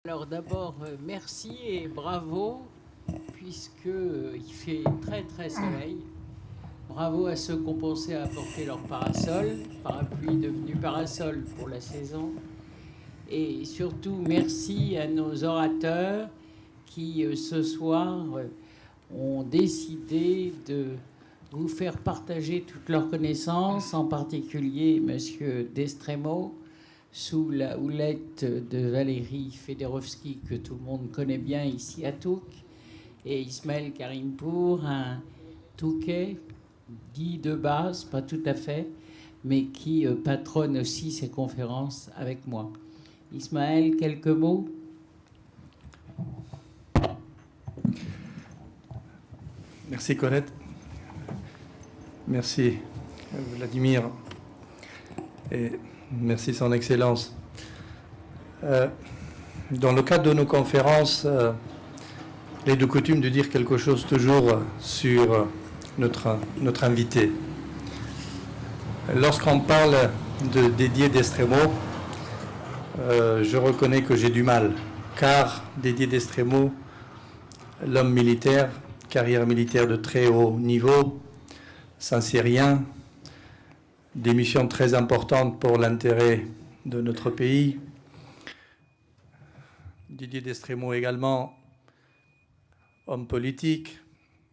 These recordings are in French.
Alors d'abord, merci et bravo, puisqu'il fait très très soleil. Bravo à ceux qui ont pensé à apporter leur parasol, parapluie devenu parasol pour la saison. Et surtout, merci à nos orateurs qui, ce soir, ont décidé de vous faire partager toutes leurs connaissances, en particulier M. Destremo, sous la houlette de Valérie Fedorovski, que tout le monde connaît bien ici à Touques, et Ismaël Karimpour, un Touquet dit de base, pas tout à fait, mais qui patronne aussi ces conférences avec moi. Ismaël, quelques mots? Merci Colette. Merci Vladimir. Et merci Son Excellence. Dans le cadre de nos conférences, il est de coutume de dire quelque chose toujours sur notre invité. Lorsqu'on parle de Didier Destremo, je reconnais que j'ai du mal, car Didier Destremo, l'homme militaire, carrière militaire de très haut niveau, saint-cyrien, des missions très importantes pour l'intérêt de notre pays. Didier Destremo également, homme politique,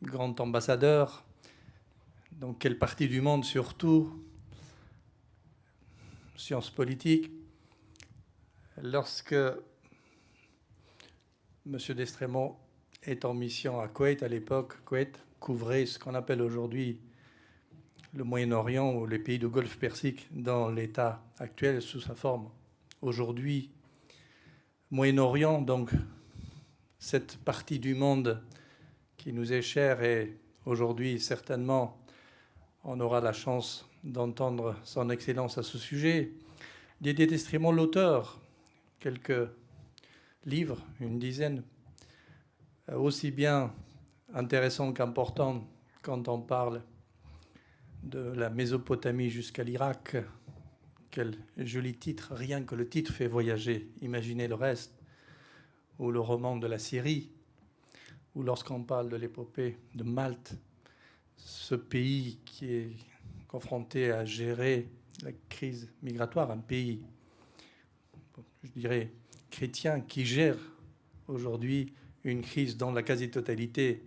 grand ambassadeur, dans quelle partie du monde surtout, sciences politiques. Lorsque M. Destremo est en mission à Koweït, à l'époque, Koweït couvrait ce qu'on appelle aujourd'hui le Moyen-Orient ou les pays du Golfe Persique dans l'état actuel sous sa forme aujourd'hui. Moyen-Orient, donc cette partie du monde qui nous est chère, et aujourd'hui certainement on aura la chance d'entendre Son Excellence à ce sujet. Didier Destremo, l'auteur, quelques livres, une dizaine, aussi bien intéressants qu'importants quand on parle de la Mésopotamie jusqu'à l'Irak. Quel joli titre, rien que le titre fait voyager, imaginez le reste. Ou le roman de la Syrie, ou lorsqu'on parle de l'épopée de Malte, ce pays qui est confronté à gérer la crise migratoire, un pays, je dirais, chrétien, qui gère aujourd'hui une crise dont la quasi-totalité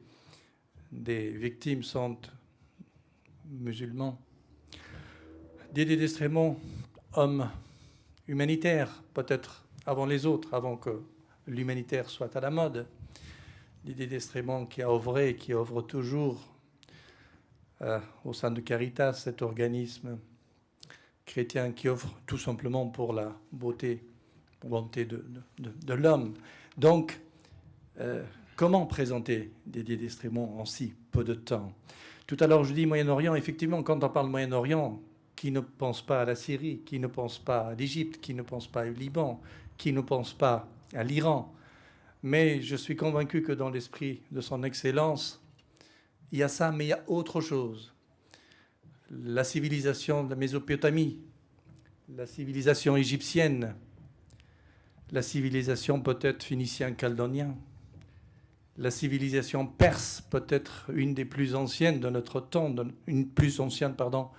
des victimes sont musulmans. Didier Destremo, homme humanitaire, peut-être avant les autres, avant que l'humanitaire soit à la mode. Didier Destremo qui a œuvré, qui œuvre toujours au sein de Caritas, cet organisme chrétien qui offre tout simplement pour la bonté de l'homme. Donc, comment présenter Didier Destremo en si peu de temps? Tout à l'heure, je dis Moyen-Orient. Effectivement, quand on parle Moyen-Orient, qui ne pense pas à la Syrie, qui ne pense pas à l'Égypte, qui ne pense pas au Liban, qui ne pense pas à l'Iran. Mais je suis convaincu que dans l'esprit de Son Excellence, il y a ça, mais il y a autre chose. La civilisation de la Mésopotamie, la civilisation égyptienne, la civilisation peut-être phénicien-chaldonien, la civilisation perse, peut-être une des plus anciennes de notre temps, une plus ancienne, pardon,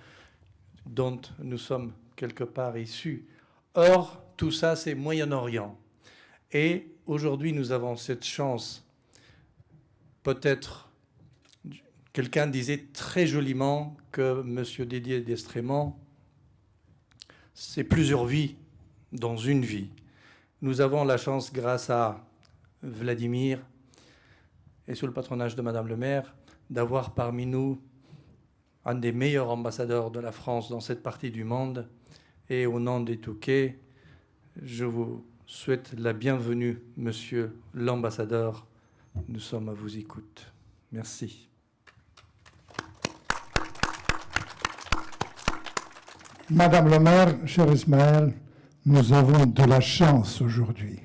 dont nous sommes quelque part issus. Or, tout ça, c'est Moyen-Orient. Et aujourd'hui, nous avons cette chance. Peut-être, quelqu'un disait très joliment que M. Didier Destremo, c'est plusieurs vies dans une vie. Nous avons la chance, grâce à Vladimir et sous le patronage de Madame le maire, d'avoir parmi nous un des meilleurs ambassadeurs de la France dans cette partie du monde. Et au nom des Touquets, je vous souhaite la bienvenue, monsieur l'ambassadeur. Nous sommes à vos écoutes. Merci. Madame le maire, cher Ismaël, nous avons de la chance aujourd'hui.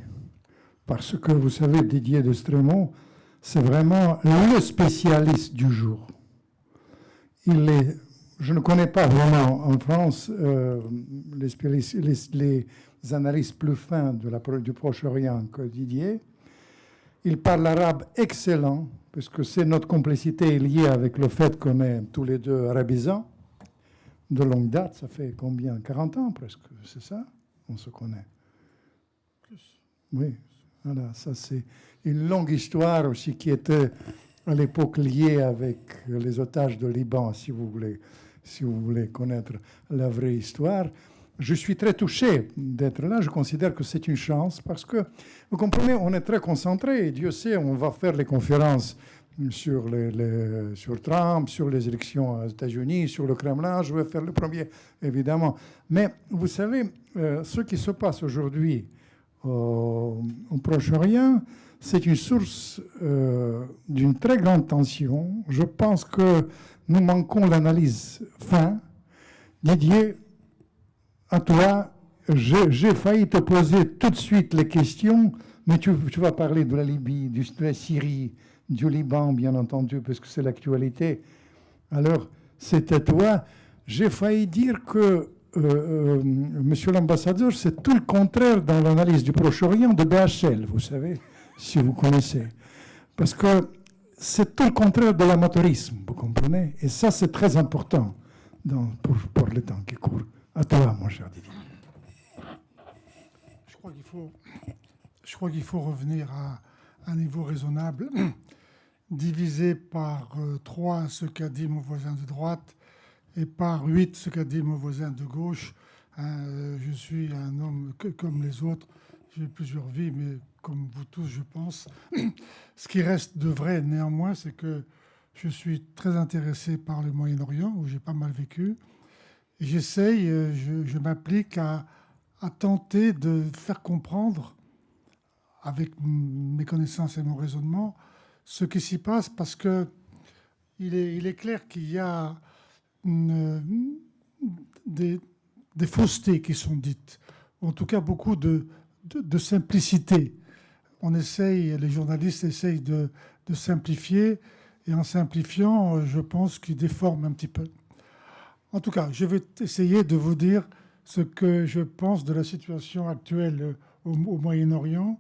Parce que, vous savez, Didier Destremo, c'est vraiment le spécialiste du jour. Il est je ne connais pas vraiment en France les analystes plus fins du Proche-Orient que Didier. Il parle arabe excellent, parce que c'est notre complicité liée avec le fait qu'on est tous les deux arabisants de longue date. Ça fait combien? 40 ans presque, c'est ça? On se connaît. Oui, voilà, ça c'est une longue histoire aussi qui était à l'époque liée avec les otages de Liban, si vous voulez connaître la vraie histoire. Je suis très touché d'être là. Je considère que c'est une chance parce que, vous comprenez, on est très concentré. Et Dieu sait, on va faire les conférences sur Trump, sur les élections aux États-Unis, sur le Kremlin. Je vais faire le premier, évidemment. Mais vous savez, ce qui se passe aujourd'hui au Proche-Orient, c'est une source d'une très grande tension. Je pense que nous manquons l'analyse fin. Didier, à toi, j'ai failli te poser tout de suite les questions, mais tu vas parler de la Libye, de la Syrie, du Liban, bien entendu, parce que c'est l'actualité. Alors, c'est à toi. J'ai failli dire que, monsieur l'ambassadeur, c'est tout le contraire dans l'analyse du Proche-Orient de BHL, vous savez, si vous connaissez. Parce que c'est tout le contraire de l'amateurisme, vous comprenez? Et ça, c'est très important pour le temps qui court. À toi, mon cher Didier. Je crois qu'il faut revenir à un niveau raisonnable, divisé par 3 ce qu'a dit mon voisin de droite et par 8 ce qu'a dit mon voisin de gauche. Je suis un homme comme les autres. J'ai plusieurs vies, mais comme vous tous, je pense. Ce qui reste de vrai, néanmoins, c'est que je suis très intéressé par le Moyen-Orient, où j'ai pas mal vécu. Et j'essaye, je m'applique à tenter de faire comprendre, avec mes connaissances et mon raisonnement, ce qui s'y passe, parce que il est clair qu'il y a des faussetés qui sont dites, en tout cas beaucoup de simplicité. Les journalistes essayent de simplifier, et en simplifiant, je pense qu'ils déforment un petit peu. En tout cas, je vais essayer de vous dire ce que je pense de la situation actuelle au Moyen-Orient,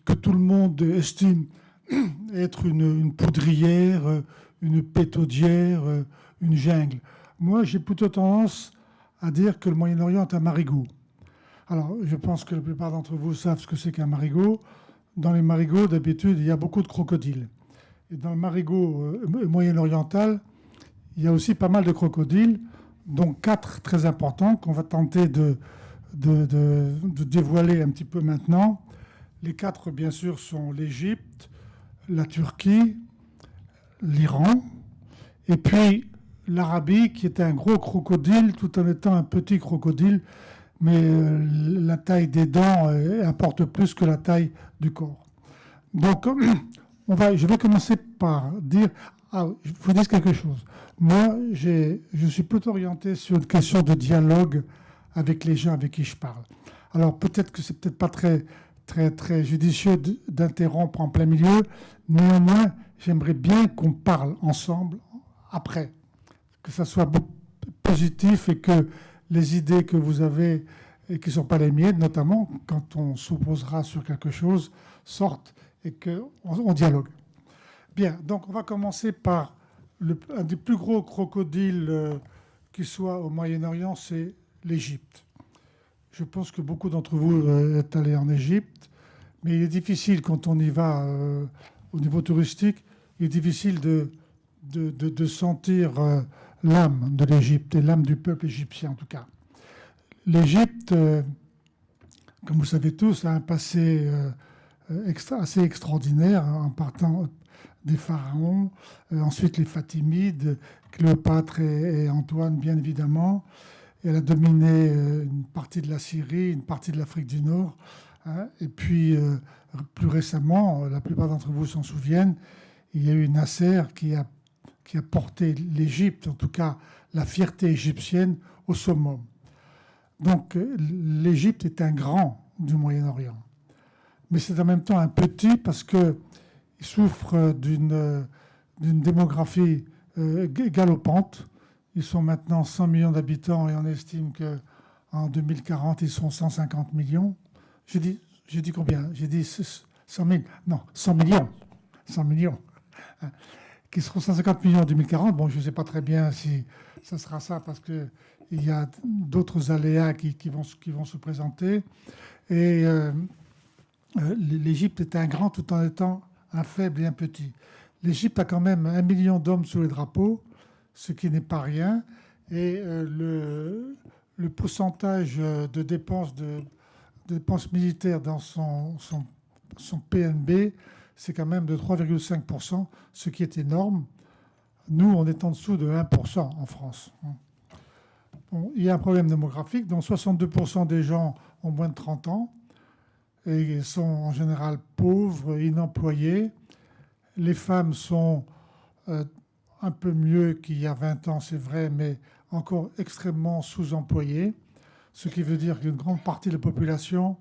que tout le monde estime être une poudrière, une pétaudière, une jungle. Moi, j'ai plutôt tendance à dire que le Moyen-Orient est un marigot. Alors, je pense que la plupart d'entre vous savent ce que c'est qu'un marigot. Dans les marigots, d'habitude, il y a beaucoup de crocodiles. Et dans le marigot moyen-oriental, il y a aussi pas mal de crocodiles, dont 4 très importants qu'on va tenter de dévoiler un petit peu maintenant. Les 4, bien sûr, sont l'Égypte, la Turquie, l'Iran, et puis l'Arabie, qui est un gros crocodile, tout en étant un petit crocodile, mais la taille des dents importe plus que la taille du corps. Donc, je vais commencer par dire... Ah, je vous dis quelque chose. Moi, je suis plutôt orienté sur une question de dialogue avec les gens avec qui je parle. Alors, peut-être que c'est peut-être pas très judicieux d'interrompre en plein milieu. Néanmoins, j'aimerais bien qu'on parle ensemble après, que ça soit positif et que les idées que vous avez et qui ne sont pas les miennes, notamment quand on s'opposera sur quelque chose, sortent et qu'on dialogue. Bien, donc on va commencer par un des plus gros crocodiles qui soit au Moyen-Orient, c'est l'Égypte. Je pense que beaucoup d'entre vous êtes allés en Égypte, mais il est difficile quand on y va au niveau touristique, il est difficile de sentir l'âme de l'Égypte et l'âme du peuple égyptien en tout cas. L'Égypte, comme vous savez tous, a un passé assez extraordinaire en partant des pharaons, ensuite les Fatimides, Cléopâtre et Antoine, bien évidemment. Elle a dominé une partie de la Syrie, une partie de l'Afrique du Nord. Et puis, plus récemment, la plupart d'entre vous s'en souviennent, il y a eu Nasser qui a porté l'Égypte, en tout cas la fierté égyptienne, au summum. Donc, l'Égypte est un grand du Moyen-Orient. Mais c'est en même temps un petit parce qu'il souffre d'une démographie galopante. Ils sont maintenant 100 millions d'habitants et on estime qu'en 2040, ils seront 150 millions. J'ai dit combien? J'ai dit 100 000. Non, 100 millions. 100 millions. Qui seront 150 millions en 2040. Bon, je ne sais pas très bien si ça sera ça parce qu'il y a d'autres aléas qui vont se présenter. Et l'Égypte est un grand tout en étant un faible et un petit. L'Égypte a quand même 1 million d'hommes sous les drapeaux, ce qui n'est pas rien. Et le pourcentage de dépenses militaires dans son PNB, c'est quand même de 3,5%, ce qui est énorme. Nous, on est en dessous de 1% en France. Bon, il y a un problème démographique, dont 62% des gens ont moins de 30 ans et sont en général pauvres, inemployés. Les femmes sont un peu mieux qu'il y a 20 ans, c'est vrai, mais encore extrêmement sous-employées, ce qui veut dire qu'une grande partie de la population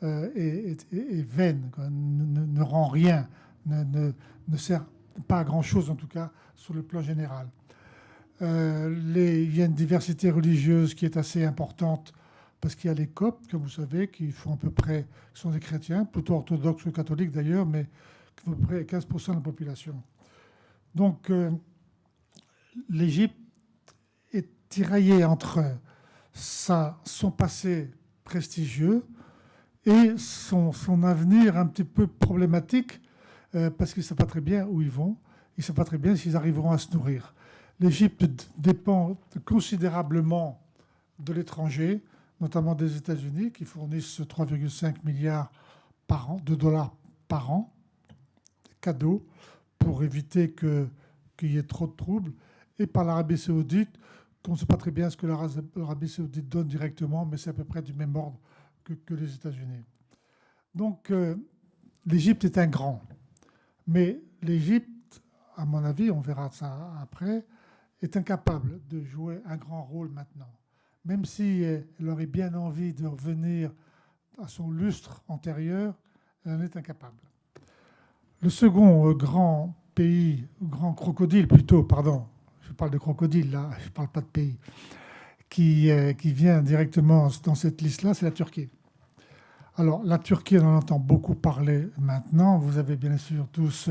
est vaine, quoi, ne rend rien, ne sert pas à grand-chose, en tout cas, sur le plan général. Il y a une diversité religieuse qui est assez importante, parce qu'il y a les Coptes, comme vous savez, qui sont des chrétiens, plutôt orthodoxes que catholiques d'ailleurs, mais qui font à peu près 15% de la population. Donc, l'Égypte est tiraillée entre son passé prestigieux et son avenir un petit peu problématique, parce qu'ils ne savent pas très bien où ils vont, ils ne savent pas très bien s'ils arriveront à se nourrir. L'Égypte dépend considérablement de l'étranger, notamment des États-Unis, qui fournissent 3,5 milliards de dollars par an, cadeaux, pour éviter qu'il y ait trop de troubles, et par l'Arabie saoudite, qu'on ne sait pas très bien ce que l'Arabie saoudite donne directement, mais c'est à peu près du même ordre que les États-Unis. Donc, l'Égypte est un grand. Mais l'Égypte, à mon avis, on verra ça après, est incapable de jouer un grand rôle maintenant. Même si elle aurait bien envie de revenir à son lustre antérieur, elle en est incapable. Le second grand pays, grand crocodile plutôt, pardon, je parle de crocodile là, je ne parle pas de pays, qui vient directement dans cette liste-là, c'est la Turquie. Alors, la Turquie, on en entend beaucoup parler maintenant. Vous avez bien sûr tous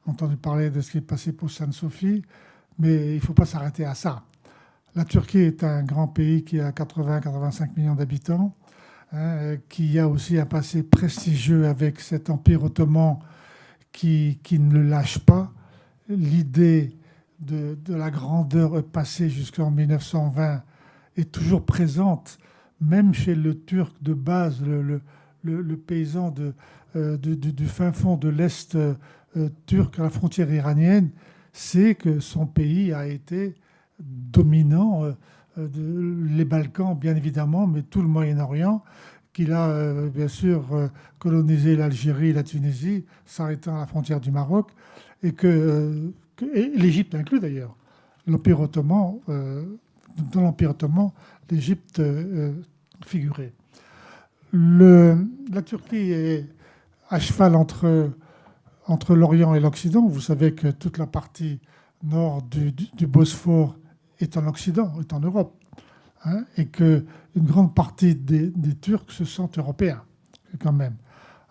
entendu parler de ce qui est passé pour Sainte-Sophie, mais il ne faut pas s'arrêter à ça. La Turquie est un grand pays qui a 80-85 millions d'habitants, qui a aussi un passé prestigieux avec cet empire ottoman qui ne le lâche pas. L'idée de la grandeur passée jusqu'en 1920 est toujours présente, même chez le Turc de base, le paysan du fin fond de l'Est turc à la frontière iranienne, c'est que son pays a été dominant, les Balkans bien évidemment, mais tout le Moyen-Orient, qu'il a bien sûr colonisé l'Algérie, la Tunisie, s'arrêtant à la frontière du Maroc, et l'Égypte inclus d'ailleurs. L'Empire ottoman, dans l'Empire ottoman, l'Égypte figurait. La Turquie est à cheval entre l'Orient et l'Occident. Vous savez que toute la partie nord du Bosphore est en Occident, est en Europe, et qu'une grande partie des Turcs se sentent européens, quand même.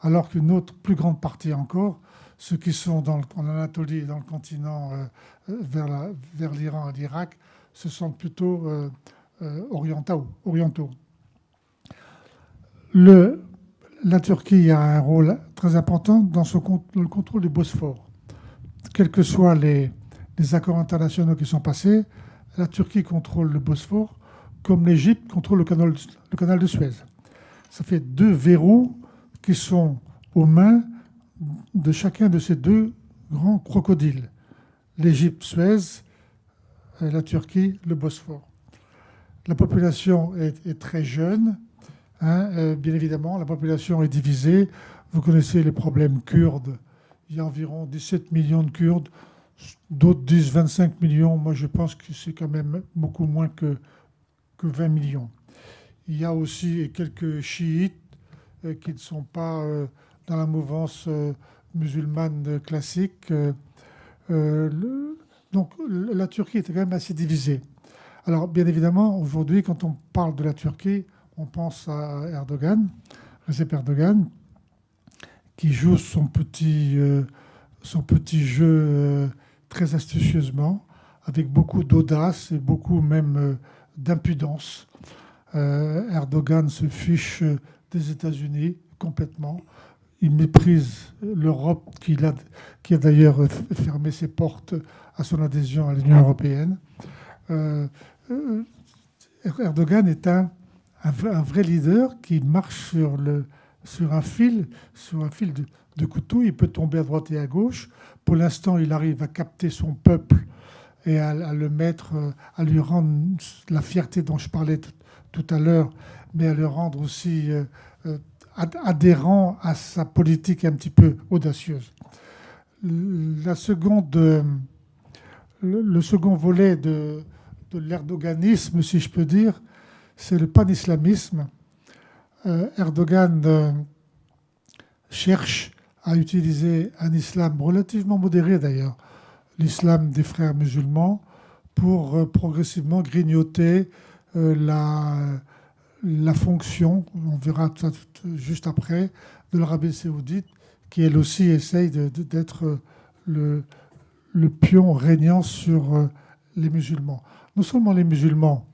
Alors qu'une autre, plus grande partie encore, ceux qui sont en Anatolie, dans le continent, vers l'Iran et l'Irak, se sentent plutôt orientaux. La Turquie a un rôle très important dans le contrôle du Bosphore. Quels que soient les accords internationaux qui sont passés, la Turquie contrôle le Bosphore, comme l'Égypte contrôle le canal de Suez. Ça fait deux verrous qui sont aux mains de chacun de ces deux grands crocodiles. L'Égypte, Suez, la Turquie, le Bosphore. La population est très jeune. Bien évidemment, la population est divisée. Vous connaissez les problèmes kurdes. Il y a environ 17 millions de Kurdes. D'autres disent 25 millions. Moi, je pense que c'est quand même beaucoup moins que 20 millions. Il y a aussi quelques chiites qui ne sont pas dans la mouvance musulmane classique. Donc, la Turquie est quand même assez divisée. Alors, bien évidemment, aujourd'hui, quand on parle de la Turquie, on pense à Erdogan, Recep Erdogan, qui joue son petit jeu très astucieusement, avec beaucoup d'audace et beaucoup même d'impudence. Erdogan se fiche des États-Unis complètement. Il méprise l'Europe, qui a d'ailleurs fermé ses portes à son adhésion à l'Union européenne. Erdogan est un vrai leader qui marche sur un fil de couteau. Il peut tomber à droite et à gauche. Pour l'instant, il arrive à capter son peuple et à le mettre, à lui rendre la fierté dont je parlais tout à l'heure, mais à le rendre aussi adhérent à sa politique un petit peu audacieuse. Le second volet de l'erdoganisme, si je peux dire, c'est le pan-islamisme. Erdogan cherche à utiliser un islam relativement modéré d'ailleurs, l'islam des frères musulmans, pour progressivement grignoter la fonction, on verra ça juste après, de l'Arabie saoudite, qui elle aussi essaye d'être le pion régnant sur les musulmans. Non seulement les musulmans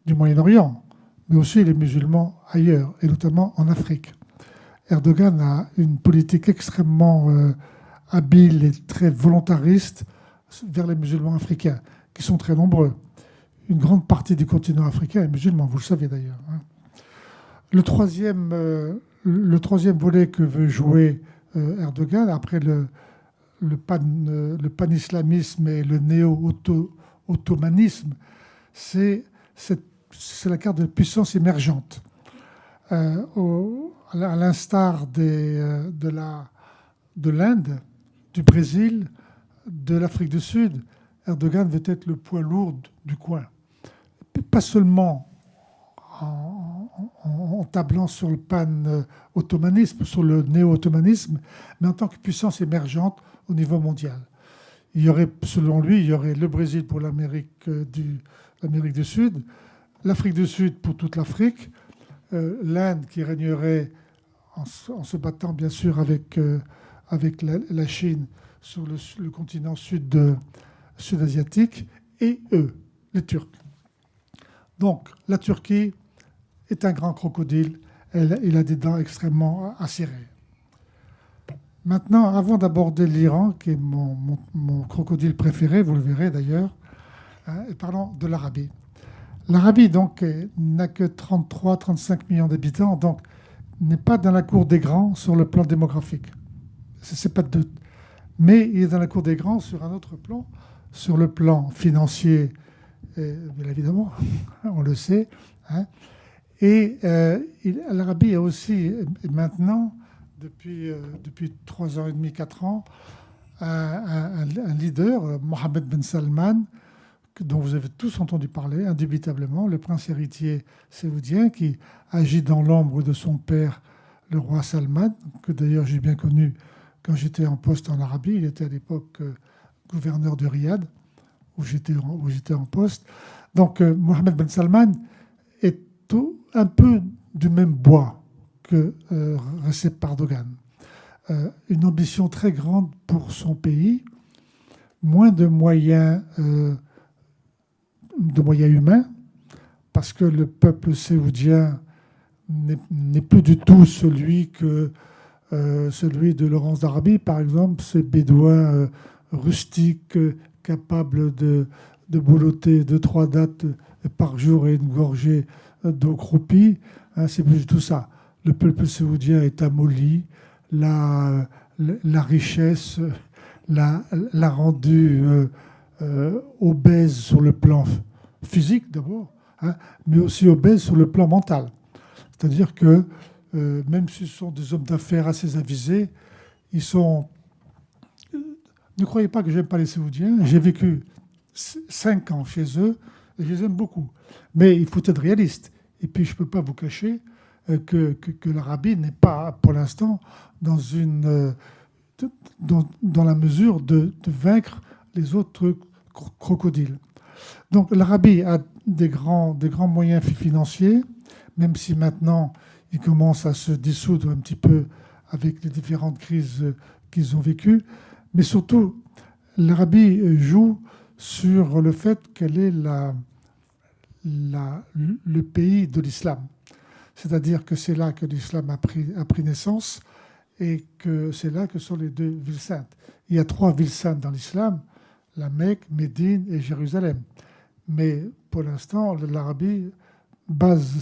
du Moyen-Orient, mais aussi les musulmans ailleurs, et notamment en Afrique. Erdogan a une politique extrêmement habile et très volontariste vers les musulmans africains, qui sont très nombreux. Une grande partie du continent africain est musulman, vous le savez d'ailleurs. Le troisième volet que veut jouer Erdogan, après le pan-islamisme et le néo-ottomanisme, c'est la carte de puissance émergente. À l'instar de l'Inde, du Brésil, de l'Afrique du Sud, Erdogan veut être le poids lourd du coin. Pas seulement en tablant sur le pan-ottomanisme, sur le néo-ottomanisme, mais en tant que puissance émergente au niveau mondial. Selon lui, il y aurait le Brésil pour l'Amérique du Sud, l'Afrique du Sud pour toute l'Afrique, l'Inde qui régnerait en se battant bien sûr avec la Chine sur le continent sud-asiatique, et eux, les Turcs. Donc la Turquie est un grand crocodile, il a des dents extrêmement acérées. Maintenant, avant d'aborder l'Iran, qui est mon crocodile préféré, vous le verrez d'ailleurs, parlons de l'Arabie. L'Arabie, donc, n'a que 33-35 millions d'habitants, donc n'est pas dans la cour des grands sur le plan démographique. C'est pas de doute. Mais il est dans la cour des grands sur un autre plan, sur le plan financier, bien évidemment, on le sait. Et l'Arabie a aussi maintenant, depuis 3 ans et demi, 4 ans, un leader, Mohammed Ben Salman, dont vous avez tous entendu parler, indubitablement, le prince héritier saoudien qui agit dans l'ombre de son père, le roi Salman, que d'ailleurs j'ai bien connu quand j'étais en poste en Arabie. Il était à l'époque gouverneur de Riyad, où j'étais en poste. Donc Mohammed Ben Salman est un peu du même bois que Recep Erdogan. Une ambition très grande pour son pays, moins de moyens humains, parce que le peuple saoudien n'est plus du tout celui de Laurence d'Arabie, par exemple, ces bédouins rustiques, capables de boulotter 2-3 dattes par jour et une gorgée d'eau croupie. C'est plus du tout ça. Le peuple saoudien est amolli, la richesse l'a rendu obèse sur le plan physique d'abord, mais aussi obèse sur le plan mental. C'est-à-dire que même si ce sont des hommes d'affaires assez avisés, ils sont... Ne croyez pas que j'aime pas les Saoudiens. J'ai vécu 5 ans chez eux et je les aime beaucoup. Mais il faut être réaliste. Et puis je ne peux pas vous cacher que l'Arabie n'est pas, pour l'instant, dans la mesure de vaincre les autres crocodiles. Donc l'Arabie a des grands moyens financiers, même si maintenant ils commencent à se dissoudre un petit peu avec les différentes crises qu'ils ont vécues. Mais surtout, l'Arabie joue sur le fait qu'elle est le pays de l'islam. C'est-à-dire que c'est là que l'islam a pris naissance et que c'est là que sont les 2 villes saintes. Il y a 3 villes saintes dans l'islam, la Mecque, Médine et Jérusalem. Mais pour l'instant, l'Arabie base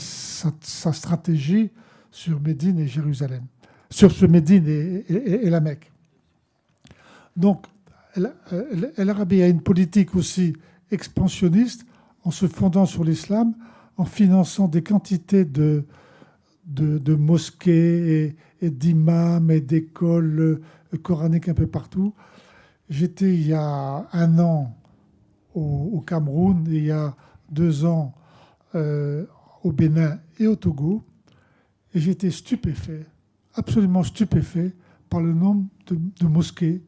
sa stratégie sur Médine et Jérusalem, sur ce Médine et la Mecque. Donc, l'Arabie a une politique aussi expansionniste en se fondant sur l'islam, en finançant des quantités de mosquées et d'imams et d'écoles coraniques un peu partout. J'étais il y a 1 an au Cameroun et il y a 2 ans au Bénin et au Togo. Et j'étais stupéfait, absolument stupéfait par le nombre de mosquées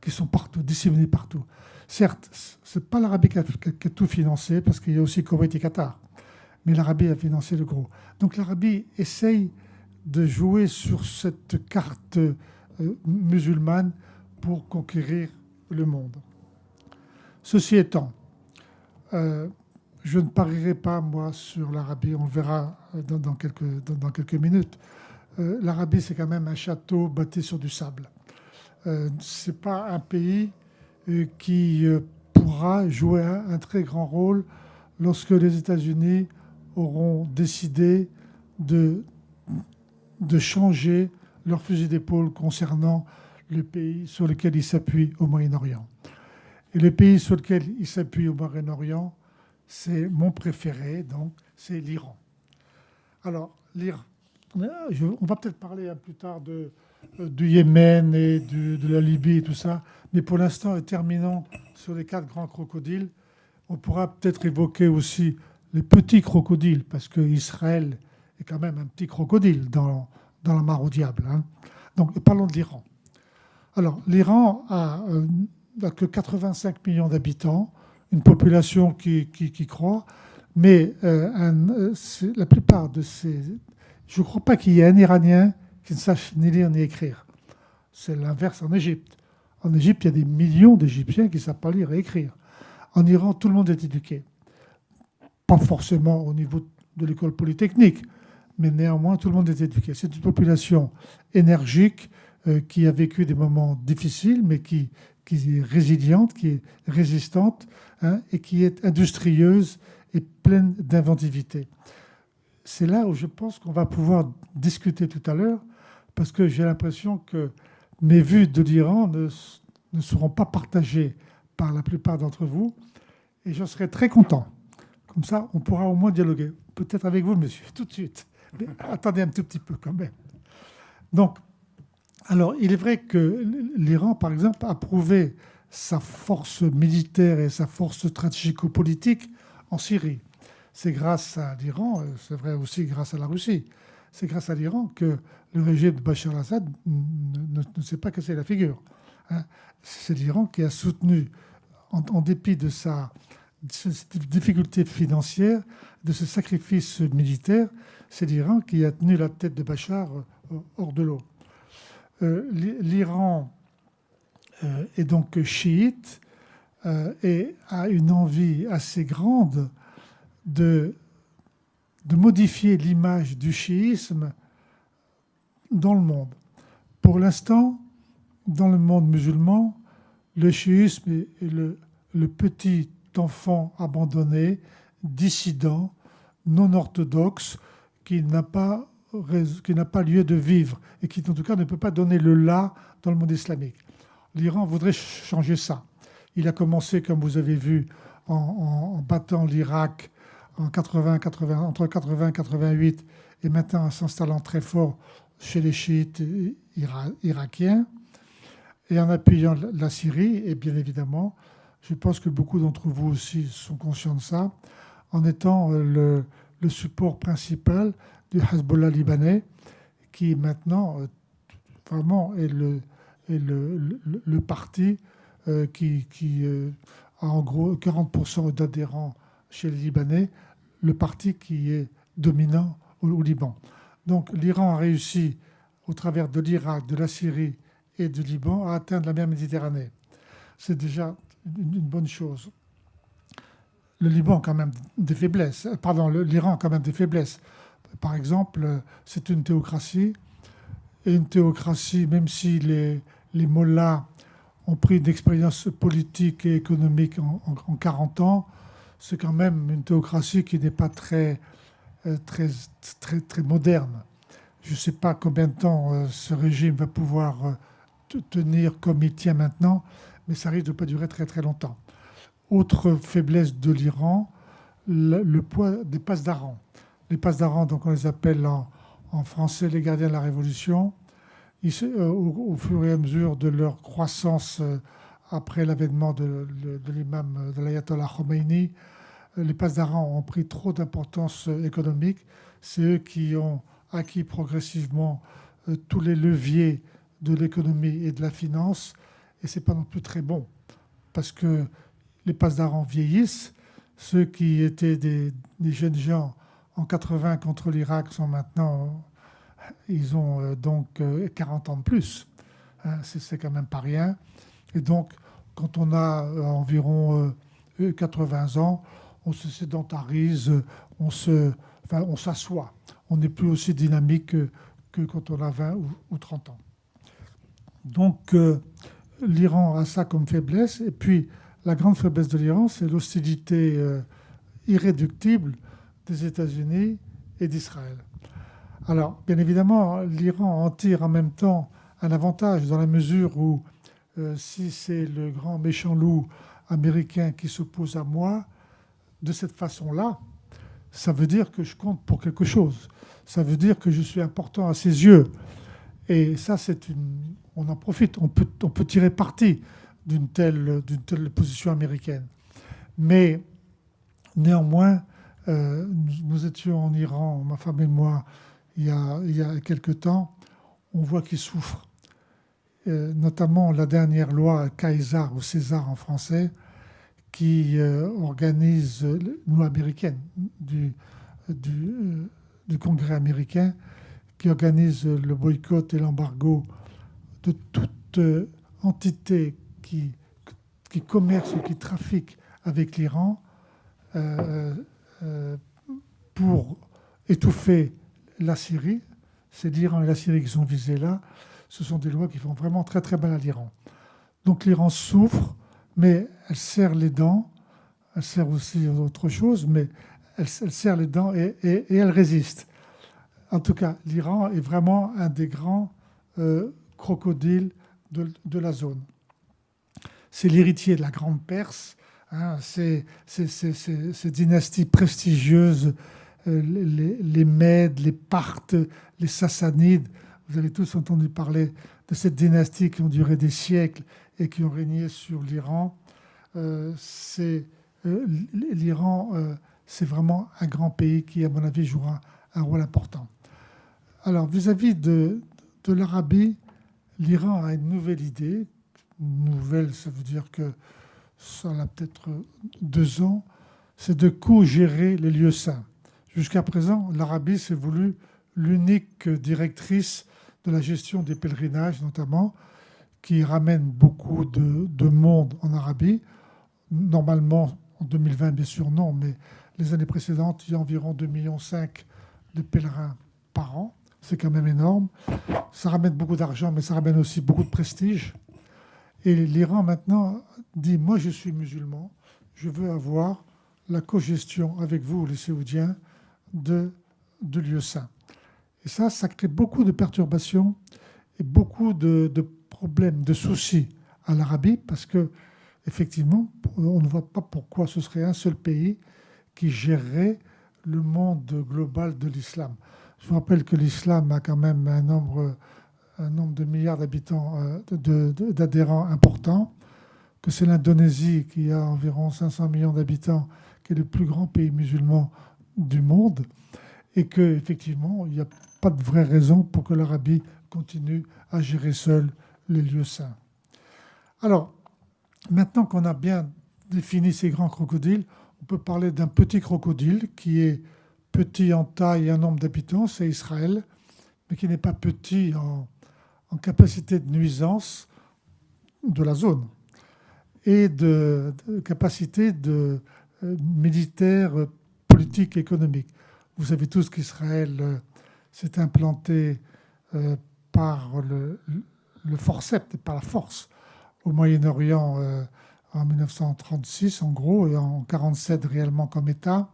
qui sont partout, disséminées partout. Certes, ce n'est pas l'Arabie qui a tout financé, parce qu'il y a aussi Koweït et Qatar. Mais l'Arabie a financé le gros. Donc l'Arabie essaye de jouer sur cette carte musulmane pour conquérir le monde. Ceci étant, je ne parierai pas, moi, sur l'Arabie. On le verra dans quelques minutes. L'Arabie, c'est quand même un château bâti sur du sable. Ce n'est pas un pays qui pourra jouer un très grand rôle lorsque les États-Unis auront décidé de changer leur fusil d'épaule concernant le pays sur lequel ils s'appuient au Moyen-Orient. Et le pays sur lequel ils s'appuient au Moyen-Orient, c'est mon préféré, donc c'est l'Iran. Alors, l'Iran, on va peut-être parler plus tard du Yémen et de la Libye et tout ça, mais pour l'instant, et terminons sur les 4 grands crocodiles, on pourra peut-être évoquer aussi les petits crocodiles, parce qu'Israël est quand même un petit crocodile dans la mare au diable. Hein. Donc, parlons de l'Iran. Alors, l'Iran n'a que 85 millions d'habitants, une population qui croît, mais la plupart de ces... Je ne crois pas qu'il y ait un Iranien qui ne sache ni lire ni écrire. C'est l'inverse en Égypte. En Égypte, il y a des millions d'Égyptiens qui ne savent pas lire et écrire. En Iran, tout le monde est éduqué. Pas forcément au niveau de l'école polytechnique, mais néanmoins, tout le monde est éduqué. C'est une population énergique qui a vécu des moments difficiles, mais qui est résiliente, qui est résistante, hein, et qui est industrieuse et pleine d'inventivité. C'est là où je pense qu'on va pouvoir discuter tout à l'heure, parce que j'ai l'impression que mes vues de l'Iran ne seront pas partagées par la plupart d'entre vous, et j'en serai très content. Comme ça, on pourra au moins dialoguer. Peut-être avec vous, monsieur, tout de suite. Mais attendez un tout petit peu quand même. Donc, alors, il est vrai que l'Iran, par exemple, a prouvé sa force militaire et sa force stratégico-politique en Syrie. C'est grâce à l'Iran, c'est vrai aussi grâce à la Russie, c'est grâce à l'Iran que le régime de Bachar al-Assad ne s'est pas cassé la figure. Hein. C'est l'Iran qui a soutenu, en dépit de cette difficulté financière, de ce sacrifice militaire, c'est l'Iran qui a tenu la tête de Bachar hors de l'eau. L'Iran est donc chiite et a une envie assez grande de modifier l'image du chiisme dans le monde. Pour l'instant, dans le monde musulman, le chiisme est le petit enfant abandonné, dissident, non orthodoxe, qui n'a pas lieu de vivre et qui, en tout cas, ne peut pas donner le là dans le monde islamique. L'Iran voudrait changer ça. Il a commencé, comme vous avez vu, en battant l'Irak entre 80 et 88, et maintenant en s'installant très fort chez les chiites irakiens, et en appuyant la Syrie, et bien évidemment, je pense que beaucoup d'entre vous aussi sont conscients de ça, en étant le support principal du Hezbollah libanais, qui maintenant vraiment est le parti qui a en gros 40% d'adhérents chez les Libanais, le parti qui est dominant au Liban. Donc l'Iran a réussi, au travers de l'Irak, de la Syrie et du Liban, à atteindre la mer Méditerranée. C'est déjà une bonne chose. Le Liban a quand même des faiblesses. L'Iran a quand même des faiblesses. Par exemple, c'est une théocratie. Et une théocratie, même si les mollahs ont pris une expérience politique et économique en 40 ans, c'est quand même une théocratie qui n'est pas très moderne. Je ne sais pas combien de temps ce régime va pouvoir tenir comme il tient maintenant, mais ça risque de ne pas durer très très longtemps. Autre faiblesse de l'Iran, le poids des pasdaran. Les pasdaran, donc on les appelle en français les gardiens de la Révolution. Au fur et à mesure de leur croissance après l'avènement de l'imam de l'ayatollah Khomeini, les pasdaran ont pris trop d'importance économique. C'est eux qui ont acquis progressivement tous les leviers de l'économie et de la finance. Et ce n'est pas non plus très bon, parce que les pasdaran vieillissent. Ceux qui étaient des jeunes gens en 80 contre l'Irak sont maintenant... Ils ont donc 40 ans de plus. C'est quand même pas rien. Et donc, quand on a environ 80 ans, on se sédentarise, on s'assoit. On n'est plus aussi dynamique que quand on a 20 ou 30 ans. Donc, l'Iran a ça comme faiblesse. Et puis, la grande faiblesse de l'Iran, c'est l'hostilité irréductible des États-Unis et d'Israël. Alors, bien évidemment, l'Iran en tire en même temps un avantage dans la mesure où, si c'est le grand méchant loup américain qui s'oppose à moi, de cette façon-là, ça veut dire que je compte pour quelque chose. Ça veut dire que je suis important à ses yeux. Et ça, on en profite. On peut tirer parti d'une telle position américaine. Mais néanmoins, nous étions en Iran, ma femme et moi, il y a quelque temps. On voit qu'ils souffrent. Notamment la dernière loi Caesar ou César en français, qui organise, loi américaine du Congrès américain, qui organise le boycott et l'embargo de toute entité qui commerce ou qui trafique avec l'Iran pour étouffer la Syrie. C'est l'Iran et la Syrie qui sont visés là. Ce sont des lois qui font vraiment très très mal à l'Iran. Donc l'Iran souffre, mais elle serre les dents. Elle serre aussi autre chose, mais elle serre les dents et elle résiste. En tout cas, l'Iran est vraiment un des grands crocodiles de la zone. C'est l'héritier de la Grande Perse. Ces dynasties prestigieuses, les Mèdes, les Parthes, les Sassanides. Vous avez tous entendu parler de cette dynastie qui ont duré des siècles et qui ont régné sur l'Iran. L'Iran, c'est vraiment un grand pays qui, à mon avis, jouera un rôle important. Alors, vis-à-vis de l'Arabie, l'Iran a une nouvelle idée. Nouvelle, ça veut dire que ça a peut-être 2 ans. C'est de co-gérer les lieux saints. Jusqu'à présent, l'Arabie s'est voulu l'unique directrice de la gestion des pèlerinages, notamment, qui ramène beaucoup de monde en Arabie. Normalement, en 2020, bien sûr, non, mais les années précédentes, il y a environ 2,5 millions de pèlerins par an. C'est quand même énorme. Ça ramène beaucoup d'argent, mais ça ramène aussi beaucoup de prestige. Et l'Iran, maintenant, dit, moi, je suis musulman, je veux avoir la co-gestion avec vous, les Saoudiens, de lieux saints. Et ça crée beaucoup de perturbations et beaucoup de problèmes, de soucis à l'Arabie, parce que, effectivement, on ne voit pas pourquoi ce serait un seul pays qui gérerait le monde global de l'islam. Je vous rappelle que l'islam a quand même un nombre de milliards d'habitants, d'adhérents importants, que c'est l'Indonésie qui a environ 500 millions d'habitants, qui est le plus grand pays musulman du monde, et qu'effectivement, il n'y a pas de vraie raison pour que l'Arabie continue à gérer seule les lieux saints. Alors, maintenant qu'on a bien définit ces grands crocodiles, on peut parler d'un petit crocodile qui est petit en taille et en nombre d'habitants, c'est Israël, mais qui n'est pas petit en capacité de nuisance de la zone et de capacité de militaire, politique, économique. Vous savez tous qu'Israël s'est implanté par le forceps, par la force, au Moyen-Orient en 1936 en gros, et en 1947 réellement comme État.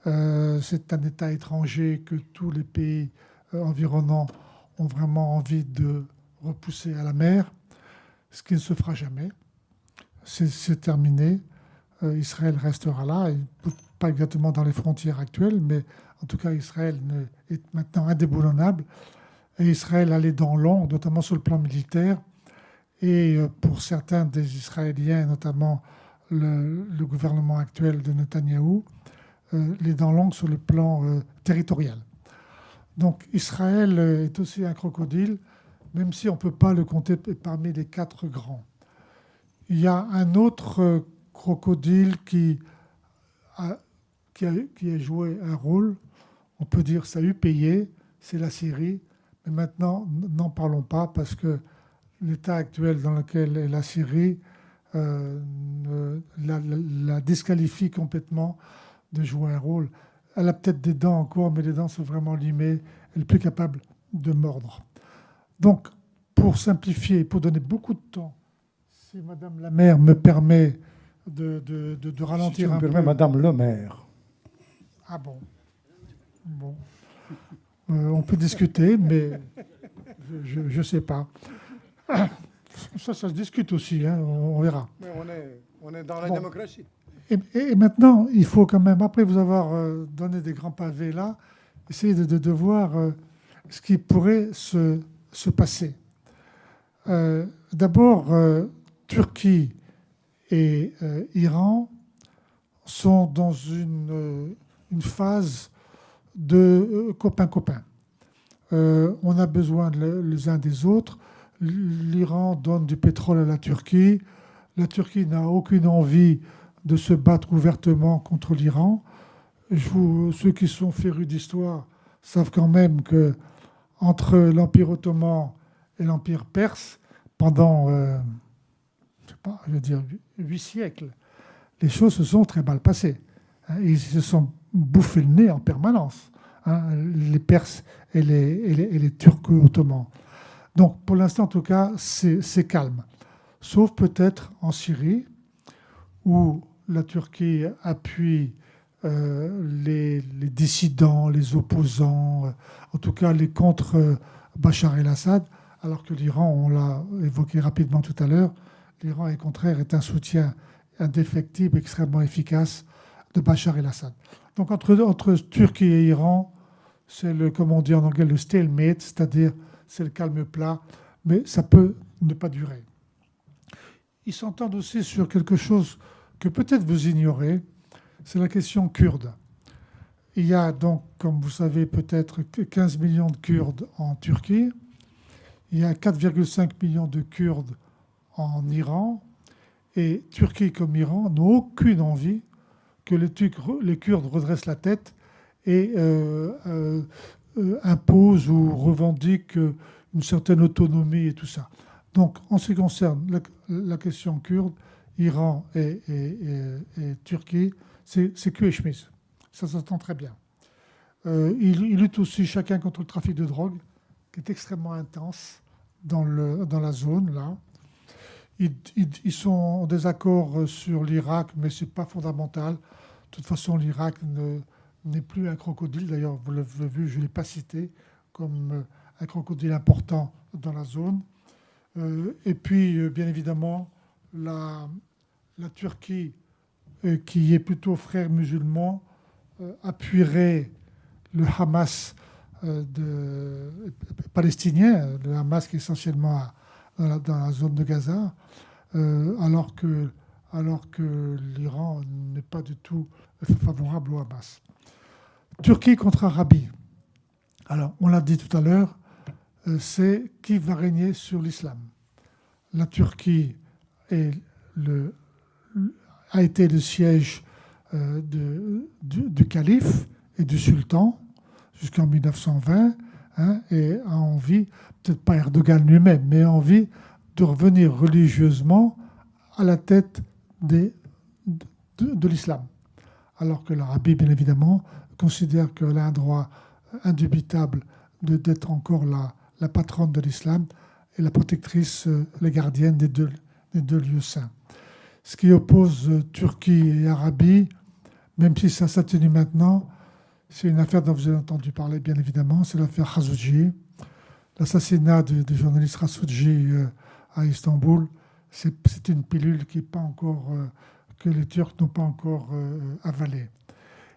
C'est un État étranger que tous les pays environnants ont vraiment envie de repousser à la mer, ce qui ne se fera jamais. C'est terminé. Israël restera là, pas exactement dans les frontières actuelles, mais en tout cas Israël est maintenant indéboulonnable. Et Israël a les dents longues, notamment sur le plan militaire. Et pour certains des Israéliens, notamment le gouvernement actuel de Netanyahou, les dents longues sur le plan territorial. Donc Israël est aussi un crocodile, même si on ne peut pas le compter parmi les 4 grands. Il y a un autre crocodile qui a joué un rôle, on peut dire ça a eu payé, c'est la Syrie. Mais maintenant, n'en parlons pas parce que l'état actuel dans lequel est la Syrie la disqualifie complètement de jouer un rôle. Elle a peut-être des dents encore, mais les dents sont vraiment limées. Elle est plus capable de mordre. Donc, pour simplifier, pour donner beaucoup de temps, si Madame la maire me permet de ralentir si un me peu. permet, Madame le maire. Ah bon. Bon. On peut discuter, mais je ne sais pas. Ça se discute aussi, hein, on verra. Mais on est dans la démocratie. Et maintenant, il faut quand même, après vous avoir donné des grands pavés là, essayer de voir ce qui pourrait se passer. D'abord, Turquie et Iran sont dans une phase de copain-copain. On a besoin les uns des autres. L'Iran donne du pétrole à la Turquie. La Turquie n'a aucune envie de se battre ouvertement contre l'Iran. Ceux qui sont férus d'histoire savent quand même que entre l'Empire ottoman et l'Empire perse, pendant, 8 siècles, les choses se sont très mal passées. Ils se sont bouffés le nez en permanence, les Perses et les Turcs ottomans. Donc, pour l'instant, en tout cas, c'est calme. Sauf peut-être en Syrie, où la Turquie appuie les dissidents, les opposants, en tout cas les contre Bachar el-Assad, alors que l'Iran, on l'a évoqué rapidement tout à l'heure, l'Iran, au contraire, est un soutien indéfectible, extrêmement efficace de Bachar el-Assad. Donc entre Turquie et Iran, c'est comme on dit en anglais, le stalemate, c'est-à-dire c'est le calme plat, mais ça peut ne pas durer. Ils s'entendent aussi sur quelque chose que peut-être vous ignorez, c'est la question kurde. Il y a donc, comme vous savez, peut-être 15 millions de Kurdes en Turquie. Il y a 4,5 millions de Kurdes en Iran. Et Turquie comme Iran n'ont aucune envie que les Kurdes redressent la tête et imposent ou revendiquent une certaine autonomie et tout ça. Donc, en ce qui concerne la question kurde, Iran et Turquie, c'est cul et chemise. Ça s'entend très bien. Ils luttent aussi chacun contre le trafic de drogue, qui est extrêmement intense dans la zone, là. Ils sont en désaccord sur l'Irak, mais ce n'est pas fondamental. De toute façon, l'Irak n'est plus un crocodile. D'ailleurs, vous l'avez vu, je ne l'ai pas cité comme un crocodile important dans la zone. Et puis, bien évidemment, la Turquie, qui est plutôt frère musulman, appuierait le Hamas palestinien, le Hamas qui est essentiellement dans la zone de Gaza, alors que l'Iran n'est pas du tout favorable au Hamas. Turquie contre Arabie. Alors, on l'a dit tout à l'heure, c'est qui va régner sur l'islam. La Turquie est a été le siège du calife et du sultan jusqu'en 1920, hein, et a envie, peut-être pas Erdogan lui-même, mais a envie de revenir religieusement à la tête de l'islam. Alors que l'Arabie, bien évidemment, considère qu'elle a un droit indubitable d'être encore la patronne de l'islam et la protectrice, la gardienne des deux lieux saints. Ce qui oppose Turquie et Arabie, même si ça s'atténue maintenant, c'est une affaire dont vous avez entendu parler, bien évidemment, c'est l'affaire Khashoggi. L'assassinat du journaliste Khashoggi à Istanbul, c'est une pilule qui est pas encore, que les Turcs n'ont pas encore avalée.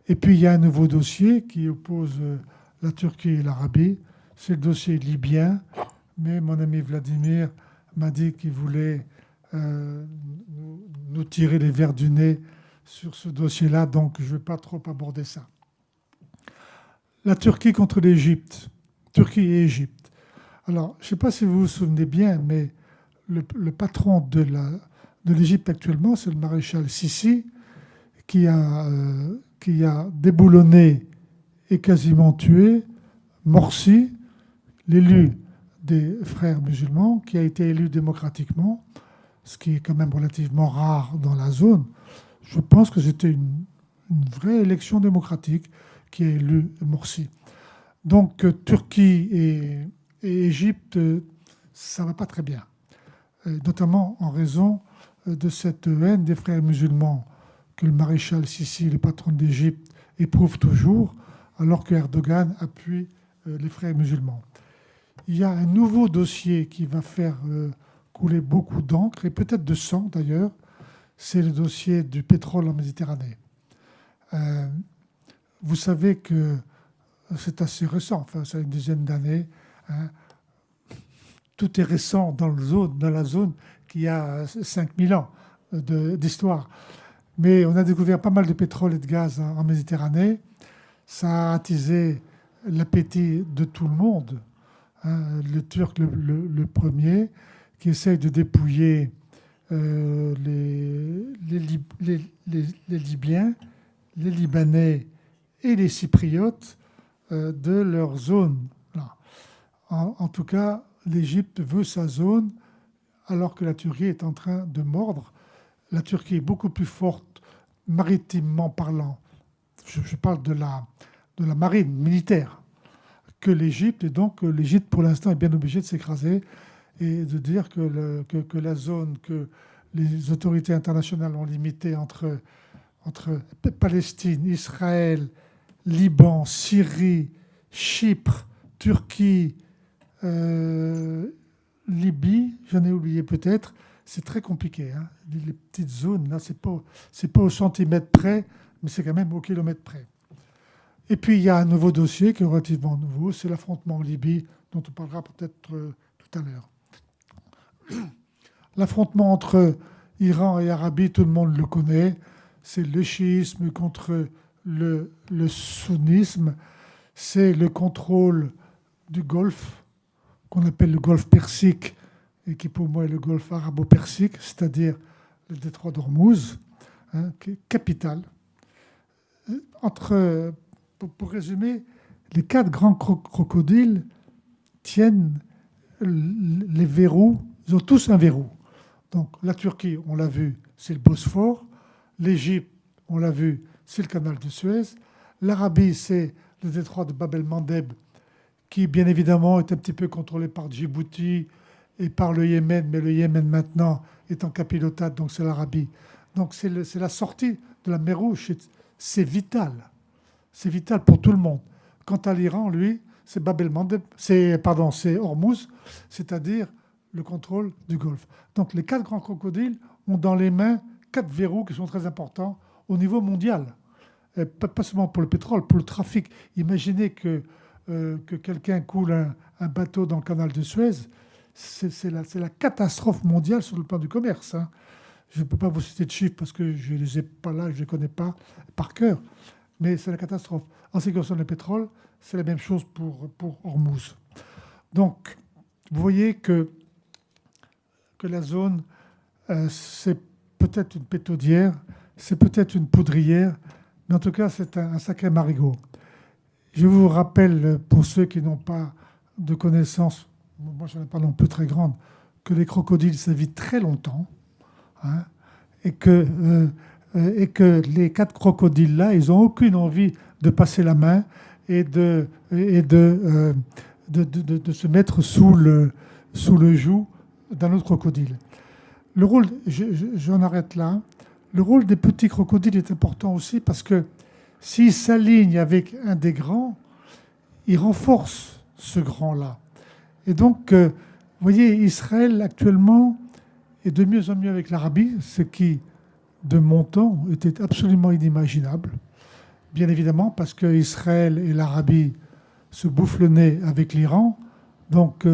Et puis il y a un nouveau dossier qui oppose la Turquie et l'Arabie, c'est le dossier libyen, mais mon ami Vladimir m'a dit qu'il voulait nous tirer les verres du nez sur ce dossier-là, donc je ne vais pas trop aborder ça. La Turquie contre l'Égypte, Turquie et Égypte. Alors, je ne sais pas si vous vous souvenez bien, mais le patron de l'Égypte actuellement, c'est le maréchal Sissi, qui a déboulonné et quasiment tué Morsi, l'élu des frères musulmans, qui a été élu démocratiquement, ce qui est quand même relativement rare dans la zone. Je pense que c'était une vraie élection démocratique qui a élu Morsi. Donc Turquie et Égypte, ça ne va pas très bien, notamment en raison de cette haine des frères musulmans que le maréchal Sissi, le patron d'Égypte, éprouve toujours, alors que Erdogan appuie les frères musulmans. Il y a un nouveau dossier qui va faire couler beaucoup d'encre, et peut-être de sang d'ailleurs, c'est le dossier du pétrole en Méditerranée. Vous savez que c'est assez récent, enfin, c'est une dizaine d'années. Hein. Tout est récent dans la zone qui a 5000 ans d'histoire. Mais on a découvert pas mal de pétrole et de gaz en Méditerranée. Ça a attisé l'appétit de tout le monde. Hein. Le Turc, le premier, qui essaye de dépouiller les Libyens, les Libanais et les Cypriotes de leur zone. En tout cas, l'Égypte veut sa zone, alors que la Turquie est en train de mordre. La Turquie est beaucoup plus forte maritimement parlant. Je parle de la marine militaire que l'Égypte, et donc l'Égypte, pour l'instant, est bien obligée de s'écraser et de dire que la zone que les autorités internationales ont limitée entre Palestine, Israël, Liban, Syrie, Chypre, Turquie, Libye, j'en ai oublié peut-être, c'est très compliqué. Hein. Les petites zones, là, c'est pas au centimètre près, mais c'est quand même au kilomètre près. Et puis, il y a un nouveau dossier qui est relativement nouveau, c'est l'affrontement en Libye, dont on parlera peut-être tout à l'heure. L'affrontement entre Iran et Arabie, tout le monde le connaît, c'est le chiisme contre le sunnisme, c'est le contrôle du Golfe, qu'on appelle le Golfe Persique, et qui pour moi est le Golfe arabo-persique, c'est-à-dire le détroit d'Ormuz, hein, qui est capital. Pour résumer, les 4 grands crocodiles tiennent les verrous, ils ont tous un verrou. Donc la Turquie, on l'a vu, c'est le Bosphore. L'Égypte, on l'a vu, c'est le canal de Suez. L'Arabie, c'est le détroit de Bab el-Mandeb, qui bien évidemment est un petit peu contrôlé par Djibouti et par le Yémen, mais le Yémen maintenant est en capilotade, donc c'est l'Arabie. Donc c'est la sortie de la mer Rouge, c'est vital. C'est vital pour tout le monde. Quant à l'Iran, lui, c'est Bab el-Mandeb, c'est Hormuz, c'est-à-dire le contrôle du Golfe. Donc les 4 grands crocodiles ont dans les mains 4 verrous qui sont très importants au niveau mondial. Pas seulement pour le pétrole, pour le trafic. Imaginez que quelqu'un coule un bateau dans le canal de Suez, c'est la catastrophe mondiale sur le plan du commerce. Hein. Je ne peux pas vous citer de chiffres parce que je ne les ai pas là, je ne les connais pas par cœur, mais c'est la catastrophe. En ce qui concerne le pétrole, c'est la même chose pour Hormuz. Donc, vous voyez que la zone, c'est peut-être une pétaudière, c'est peut-être une poudrière, mais en tout cas, c'est un sacré marigot. Je vous rappelle, pour ceux qui n'ont pas de connaissances, moi je n'en ai pas non plus très grande, que les crocodiles, ça vit très longtemps, hein, et que les 4 crocodiles-là, ils n'ont aucune envie de passer la main et de se mettre sous le joug d'un autre crocodile. Le rôle, j'en arrête là, le rôle des petits crocodiles est important aussi parce que s'ils s'alignent avec un des grands, ils renforcent ce grand-là. Et donc, vous voyez, Israël actuellement est de mieux en mieux avec l'Arabie, ce qui, de mon temps, était absolument inimaginable. Bien évidemment, parce que Israël et l'Arabie se bouffent le nez avec l'Iran. Donc,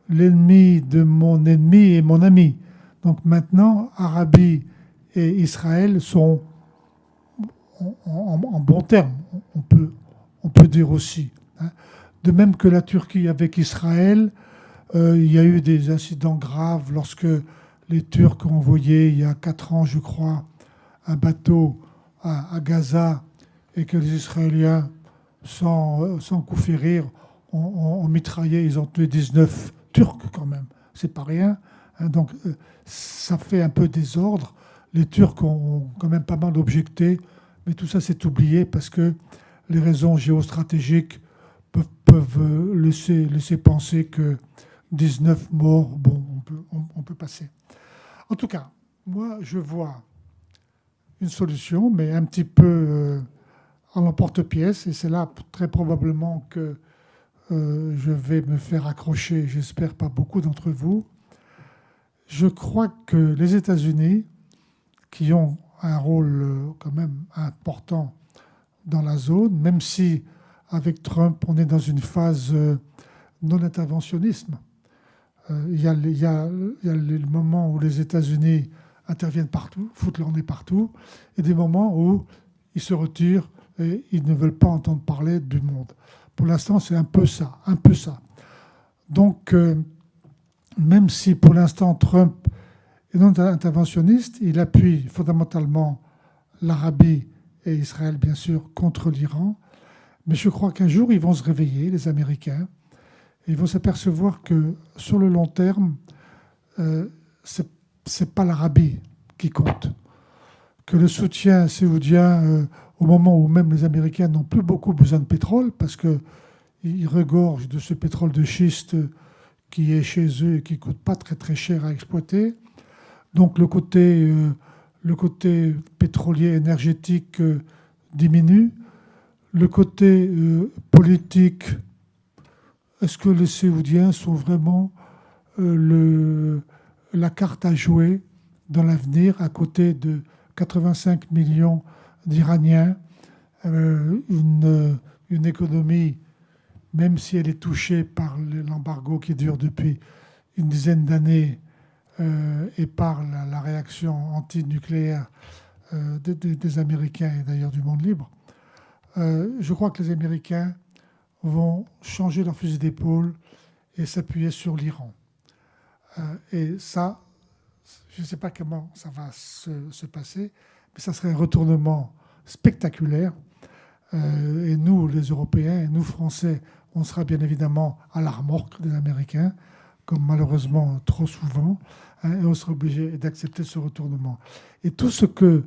l'ennemi de mon ennemi est mon ami. Donc maintenant, Arabie et Israël sont en bons termes, on peut dire aussi. Hein. De même que la Turquie avec Israël, il y a eu des incidents graves lorsque les Turcs ont envoyé, il y a 4 ans, je crois, un bateau à Gaza et que les Israéliens, sans coup férir, ont mitraillé, ils ont tué 19 Turcs quand même. C'est pas rien. Hein, donc ça fait un peu désordre. Les Turcs ont quand même pas mal objecté, mais tout ça s'est oublié parce que les raisons géostratégiques peuvent laisser penser que 19 morts, bon, on peut passer. En tout cas, moi, je vois une solution, mais un petit peu en l'emporte-pièce, et c'est là très probablement que je vais me faire accrocher, j'espère pas beaucoup d'entre vous. Je crois que les États-Unis, qui ont un rôle quand même important dans la zone, même si avec Trump, on est dans une phase non-interventionnisme. Il y a le moment où les États-Unis interviennent partout, foutent leur nez partout, et des moments où ils se retirent et ils ne veulent pas entendre parler du monde. Pour l'instant, c'est un peu ça. Donc, même si pour l'instant Trump est non interventionniste, il appuie fondamentalement l'Arabie et Israël, bien sûr, contre l'Iran. Mais je crois qu'un jour, ils vont se réveiller, les Américains, et ils vont s'apercevoir que sur le long terme, c'est pas l'Arabie qui compte. Que le soutien saoudien, au moment où même les Américains n'ont plus beaucoup besoin de pétrole, parce qu'ils regorgent de ce pétrole de schiste qui est chez eux et qui ne coûte pas très très cher à exploiter. Donc le côté pétrolier énergétique diminue. Le côté politique, est-ce que les Saoudiens sont vraiment la carte à jouer dans l'avenir à côté de 85 millions d'Iraniens, une économie, même si elle est touchée par l'embargo qui dure depuis une dizaine d'années et par la réaction anti-nucléaire des Américains et d'ailleurs du monde libre, je crois que les Américains vont changer leur fusil d'épaule et s'appuyer sur l'Iran. Et ça, je ne sais pas comment ça va se passer, mais ça serait un retournement spectaculaire. Et nous, les Européens, et nous, Français, on sera bien évidemment à la remorque des Américains, comme malheureusement trop souvent, hein, et on sera obligé d'accepter ce retournement. Et tout ce que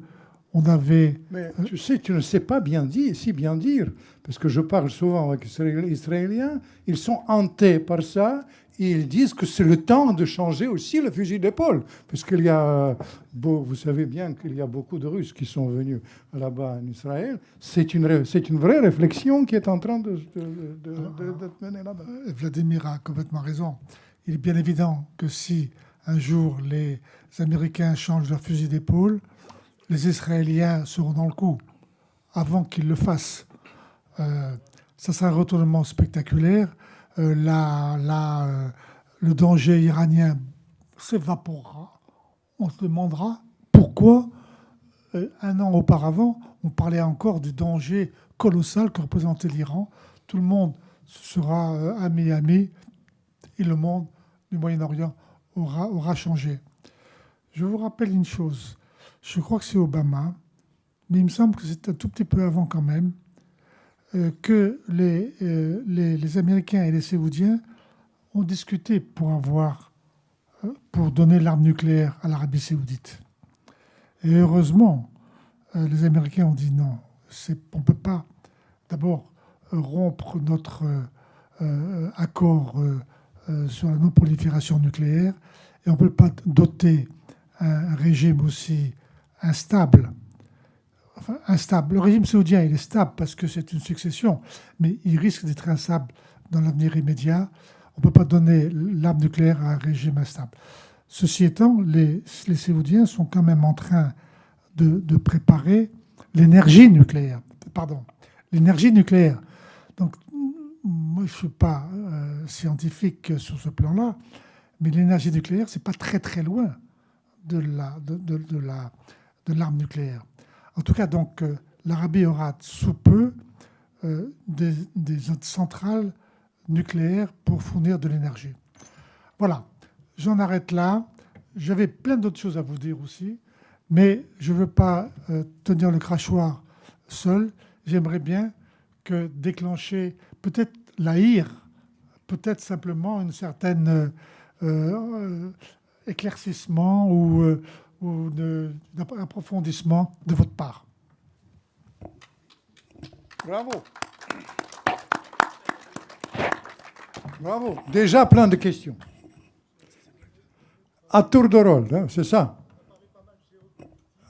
on avait... Mais tu sais, tu ne sais pas bien dire, parce que je parle souvent avec les Israéliens, ils sont hantés par ça, et ils disent que c'est le temps de changer aussi le fusil d'épaule, parce qu'il y a, vous savez bien qu'il y a beaucoup de Russes qui sont venus là-bas en Israël. C'est une vraie réflexion qui est en train de mener là-bas. Vladimir a complètement raison. Il est bien évident que si un jour les Américains changent leur fusil d'épaule, les Israéliens seront dans le coup avant qu'ils le fassent. Ça sera un retournement spectaculaire. Le danger iranien s'évaporera. On se demandera pourquoi, un an auparavant, on parlait encore du danger colossal que représentait l'Iran. Tout le monde sera ami, et le monde du Moyen-Orient aura changé. Je vous rappelle une chose. Je crois que c'est Obama mais il me semble que c'est un tout petit peu avant quand même, que les Américains et les Saoudiens ont discuté pour donner l'arme nucléaire à l'Arabie saoudite. Et heureusement, les Américains ont dit non, on ne peut pas d'abord rompre notre accord sur la non-prolifération nucléaire, et on ne peut pas doter un régime aussi instable. Enfin, instable. Le régime saoudien, il est stable parce que c'est une succession, mais il risque d'être instable dans l'avenir immédiat. On ne peut pas donner l'arme nucléaire à un régime instable. Ceci étant, les Saoudiens sont quand même en train de préparer l'énergie nucléaire. L'énergie nucléaire. Donc, moi, je ne suis pas scientifique sur ce plan-là, mais l'énergie nucléaire, ce n'est pas très très loin de l'arme nucléaire. En tout cas, donc, l'Arabie aura sous peu des centrales nucléaires pour fournir de l'énergie. Voilà, j'en arrête là. J'avais plein d'autres choses à vous dire aussi, mais je ne veux pas tenir le crachoir seul. J'aimerais bien que déclencher peut-être la ire, peut-être simplement une certaine éclaircissement ou d'un approfondissement de votre part. Bravo. Bravo. Déjà plein de questions. À tour de rôle, hein, c'est ça.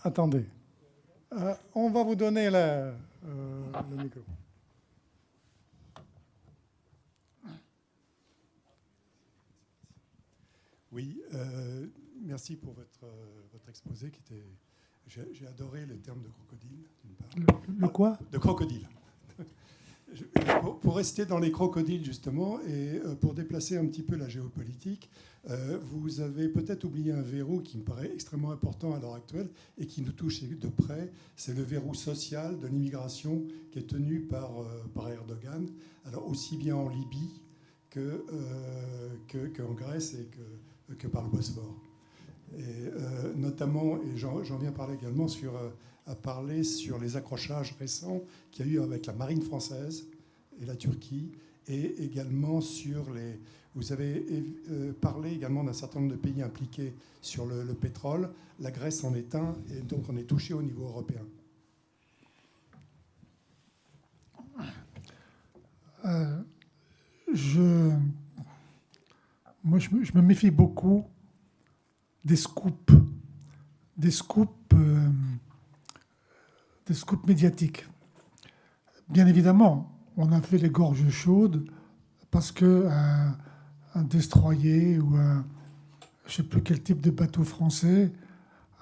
Attendez. On va vous donner le micro. Oui, merci pour votre exposé qui était... J'ai adoré le terme de crocodile, d'une part. Le quoi ? De crocodile. Pour rester dans les crocodiles, justement, et pour déplacer un petit peu la géopolitique, vous avez peut-être oublié un verrou qui me paraît extrêmement important à l'heure actuelle et qui nous touche de près. C'est le verrou social de l'immigration qui est tenu par Erdogan, alors aussi bien en Libye qu'en Grèce et que par le Bosphore. Et notamment, et j'en viens parler également à parler sur les accrochages récents qu'il y a eu avec la marine française et la Turquie, et également sur les... Vous avez parlé également d'un certain nombre de pays impliqués sur le pétrole. La Grèce en est un, et donc on est touché au niveau européen. Moi, je me méfie beaucoup des scoops médiatiques. Bien évidemment, on a fait les gorges chaudes parce qu'un destroyer ou je ne sais plus quel type de bateau français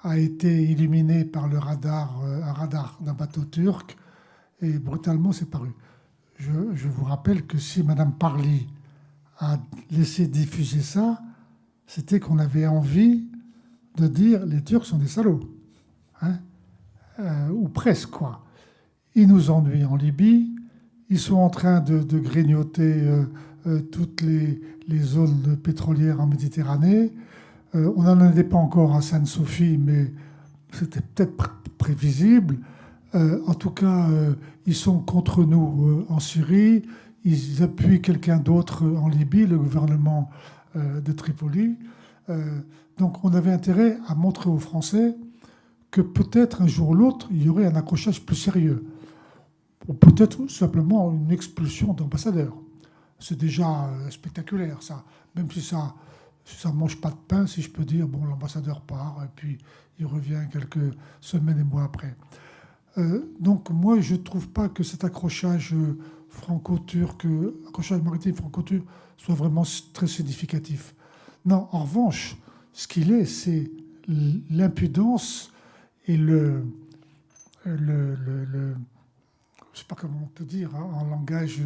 a été illuminé par un radar d'un bateau turc et brutalement c'est paru. Je vous rappelle que si Mme Parly a laissé diffuser ça, c'était qu'on avait envie de dire les Turcs sont des salauds. Hein, ou presque, quoi. Ils nous ennuient en Libye, ils sont en train de grignoter toutes les zones pétrolières en Méditerranée. On n'en était pas encore à Sainte-Sophie, mais c'était peut-être prévisible. En tout cas, ils sont contre nous en Syrie, ils appuient quelqu'un d'autre en Libye, le gouvernement de Tripoli. Donc on avait intérêt à montrer aux Français que peut-être un jour ou l'autre, il y aurait un accrochage plus sérieux. Ou peut-être simplement une expulsion d'ambassadeurs. C'est déjà spectaculaire, ça. Même si ça ne mange pas de pain, si je peux dire, bon, l'ambassadeur part, et puis il revient quelques semaines et mois après. Donc moi, je ne trouve pas que cet accrochage franco-turc, accrochage maritime franco-turc, soit vraiment très significatif. Non, en revanche, ce qu'il est, c'est l'impudence et je ne sais pas comment on peut dire, hein, en langage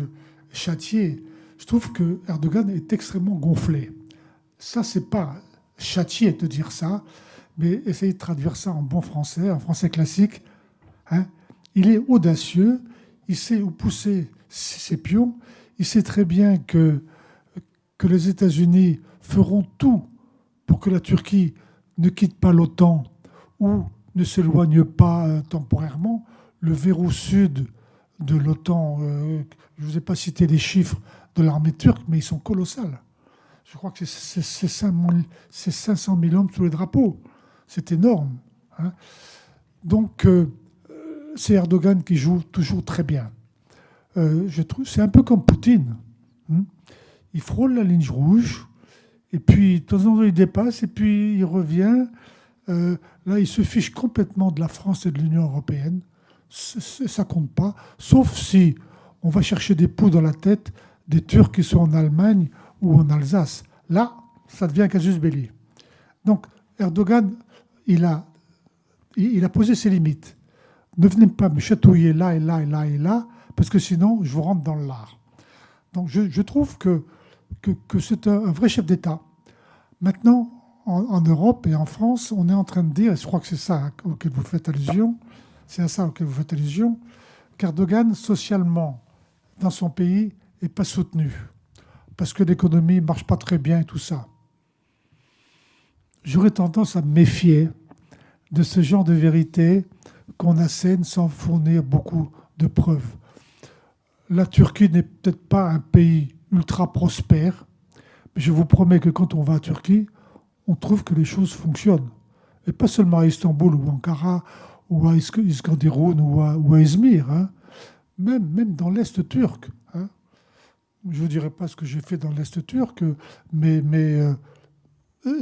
châtié. Je trouve que Erdogan est extrêmement gonflé. Ça, c'est pas châtié de dire ça, mais essayez de traduire ça en bon français, en français classique. Hein. Il est audacieux, il sait où pousser ses pions, il sait très bien que les États-Unis feront tout pour que la Turquie ne quitte pas l'OTAN ou ne s'éloigne pas temporairement. Le verrou sud de l'OTAN, je ne vous ai pas cité les chiffres de l'armée turque, mais ils sont colossales. Je crois que c'est 500 000 hommes sous les drapeaux. C'est énorme. Hein. Donc, c'est Erdogan qui joue toujours très bien. Je trouve, c'est un peu comme Poutine. Hein. Il frôle la ligne rouge, et puis de temps en temps il dépasse, et puis il revient. Là, il se fiche complètement de la France et de l'Union européenne. Ça compte pas, sauf si on va chercher des poux dans la tête des Turcs qui sont en Allemagne ou en Alsace. Là, ça devient casus belli. Donc, Erdogan, il a posé ses limites. Ne venez pas me chatouiller là et là et là et là, parce que sinon, je vous rentre dans le lard. Donc, je trouve que c'est un vrai chef d'État. Maintenant, en Europe et en France, on est en train de dire, et je crois que c'est ça auquel vous faites allusion, qu'Erdogan, socialement, dans son pays, n'est pas soutenu, parce que l'économie ne marche pas très bien et tout ça. J'aurais tendance à me méfier de ce genre de vérité qu'on assène sans fournir beaucoup de preuves. La Turquie n'est peut-être pas un pays ultra prospère, mais je vous promets que quand on va en Turquie, on trouve que les choses fonctionnent. Et pas seulement à Istanbul ou Ankara, ou à Iskenderun ou à Izmir, hein. Même dans l'Est turc. Hein. Je ne vous dirai pas ce que j'ai fait dans l'Est turc, mais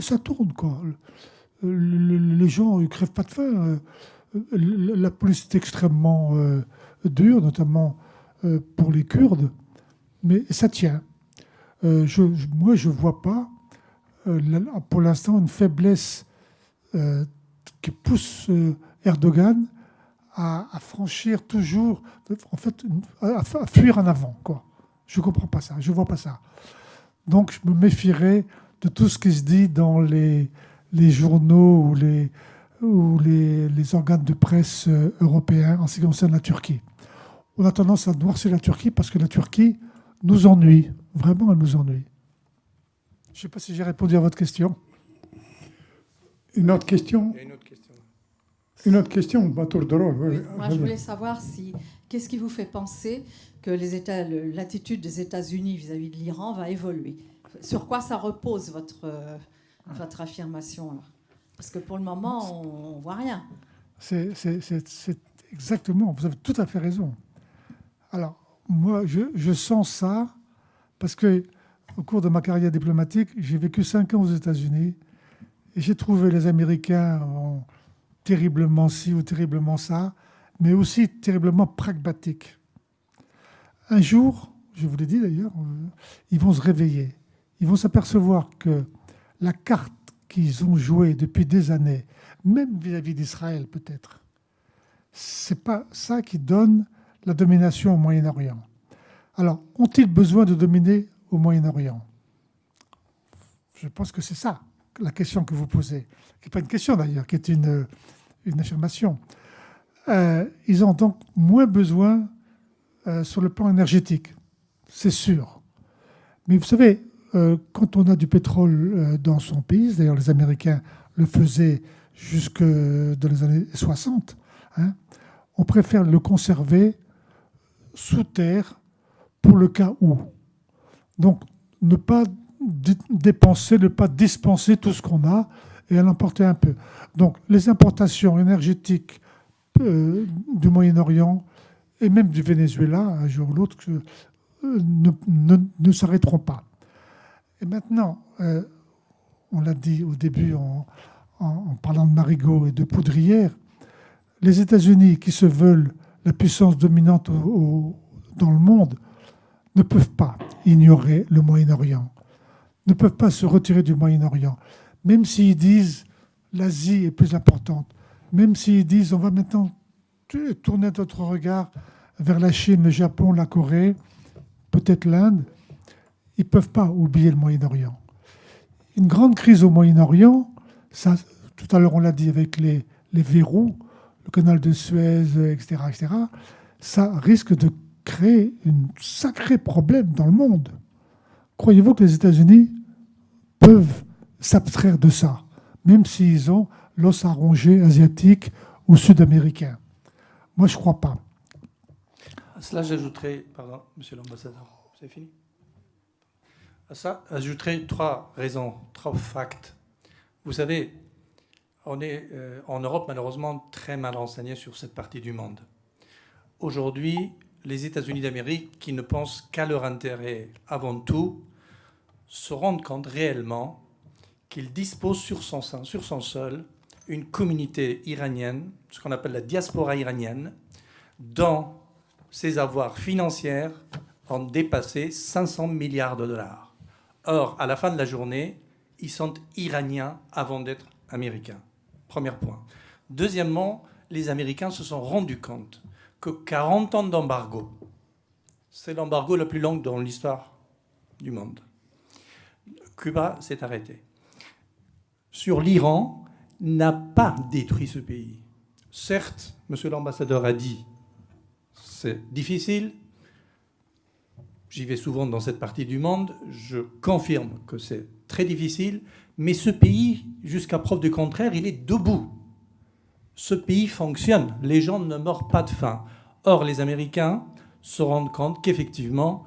ça tourne, quoi. Les gens ne crèvent pas de faim. La police est extrêmement dure, notamment pour les Kurdes, mais ça tient. Moi, je ne vois pas, pour l'instant, une faiblesse qui pousse Erdogan à franchir toujours, en fait, à fuir en avant, quoi. Je ne comprends pas ça, je ne vois pas ça. Donc, je me méfierais de tout ce qui se dit dans les journaux ou les organes de presse européens en ce qui concerne la Turquie. On a tendance à noircir la Turquie parce que la Turquie nous ennuie. Vraiment, elle nous ennuie. Je ne sais pas si j'ai répondu à votre question. Une autre question. Il y a une autre question. Une autre question, ma tour de rôle. Oui, moi, je voulais savoir qu'est-ce qui vous fait penser que l'attitude des États-Unis vis-à-vis de l'Iran va évoluer. Sur quoi ça repose votre affirmation là? Parce que pour le moment, on ne voit rien. C'est exactement, vous avez tout à fait raison. Alors, moi, je sens ça parce que au cours de ma carrière diplomatique, j'ai vécu 5 ans aux États-Unis et j'ai trouvé les Américains terriblement ci ou terriblement ça, mais aussi terriblement pragmatiques. Un jour, je vous l'ai dit d'ailleurs, ils vont se réveiller. Ils vont s'apercevoir que la carte qu'ils ont jouée depuis des années, même vis-à-vis d'Israël peut-être, c'est pas ça qui donne la domination au Moyen-Orient. Alors, ont-ils besoin de dominer au Moyen-Orient? Je pense que c'est ça, la question que vous posez. Qui n'est pas une question d'ailleurs, qui est une affirmation. Ils ont donc moins besoin sur le plan énergétique, c'est sûr. Mais vous savez, quand on a du pétrole dans son pays, d'ailleurs les Américains le faisaient jusque dans les années 60, hein, on préfère le conserver sous terre pour le cas où. Donc, ne pas dépenser, ne pas dispenser tout ce qu'on a et en emporter un peu. Donc, les importations énergétiques du Moyen-Orient et même du Venezuela, un jour ou l'autre, ne s'arrêteront pas. Et maintenant, on l'a dit au début en parlant de Marigot et de Poudrière, les États-Unis qui se veulent la puissance dominante dans le monde ne peuvent pas ignorer le Moyen-Orient, ne peuvent pas se retirer du Moyen-Orient, même s'ils disent l'Asie est plus importante, même s'ils disent on va maintenant tourner notre regard vers la Chine, le Japon, la Corée, peut-être l'Inde, ils ne peuvent pas oublier le Moyen-Orient. Une grande crise au Moyen-Orient, ça, tout à l'heure on l'a dit avec les verrous, le canal de Suez, etc., ça risque de créer un sacré problème dans le monde. Croyez-vous que les États-Unis peuvent s'abstraire de ça, même s'ils ont l'os à ronger asiatique ou sud-américain. Moi, je ne crois pas. À cela, j'ajouterai, pardon, monsieur l'ambassadeur, c'est fini. À ça, j'ajouterai 3 raisons, 3 facts. Vous savez, on est en Europe, malheureusement, très mal renseigné sur cette partie du monde. Aujourd'hui, les États-Unis d'Amérique, qui ne pensent qu'à leur intérêt avant tout, se rendent compte réellement qu'ils disposent sur son sol une communauté iranienne, ce qu'on appelle la diaspora iranienne, dont ses avoirs financiers ont dépassé 500 milliards de dollars. Or, à la fin de la journée, ils sont iraniens avant d'être américains. Premier point. Deuxièmement, les Américains se sont rendus compte que 40 ans d'embargo, c'est l'embargo le plus long dans l'histoire du monde. Cuba s'est arrêté. Sur l'Iran, n'a pas détruit ce pays. Certes, monsieur l'ambassadeur a dit, c'est difficile. J'y vais souvent dans cette partie du monde. Je confirme que c'est très difficile. Mais ce pays, jusqu'à preuve du contraire, il est debout. Ce pays fonctionne. Les gens ne meurent pas de faim. Or, les Américains se rendent compte qu'effectivement,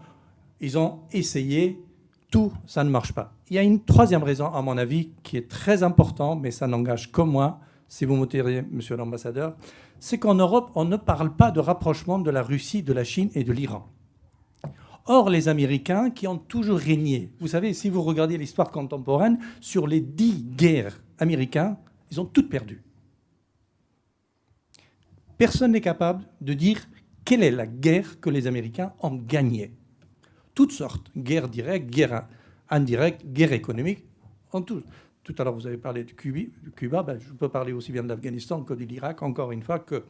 ils ont essayé. Tout, ça ne marche pas. Il y a une 3e raison, à mon avis, qui est très importante, mais ça n'engage que moi, si vous m'autorisez, monsieur l'ambassadeur, c'est qu'en Europe, on ne parle pas de rapprochement de la Russie, de la Chine et de l'Iran. Or, les Américains, qui ont toujours régné, vous savez, si vous regardez l'histoire contemporaine, sur les 10 guerres américaines, ils ont toutes perdu. Personne n'est capable de dire quelle est la guerre que les Américains ont gagnée. Toutes sortes, guerre directe, guerre indirecte, guerre économique, en tout. Tout à l'heure, vous avez parlé de Cuba, ben, je peux parler aussi bien de l'Afghanistan que de l'Irak, encore une fois que...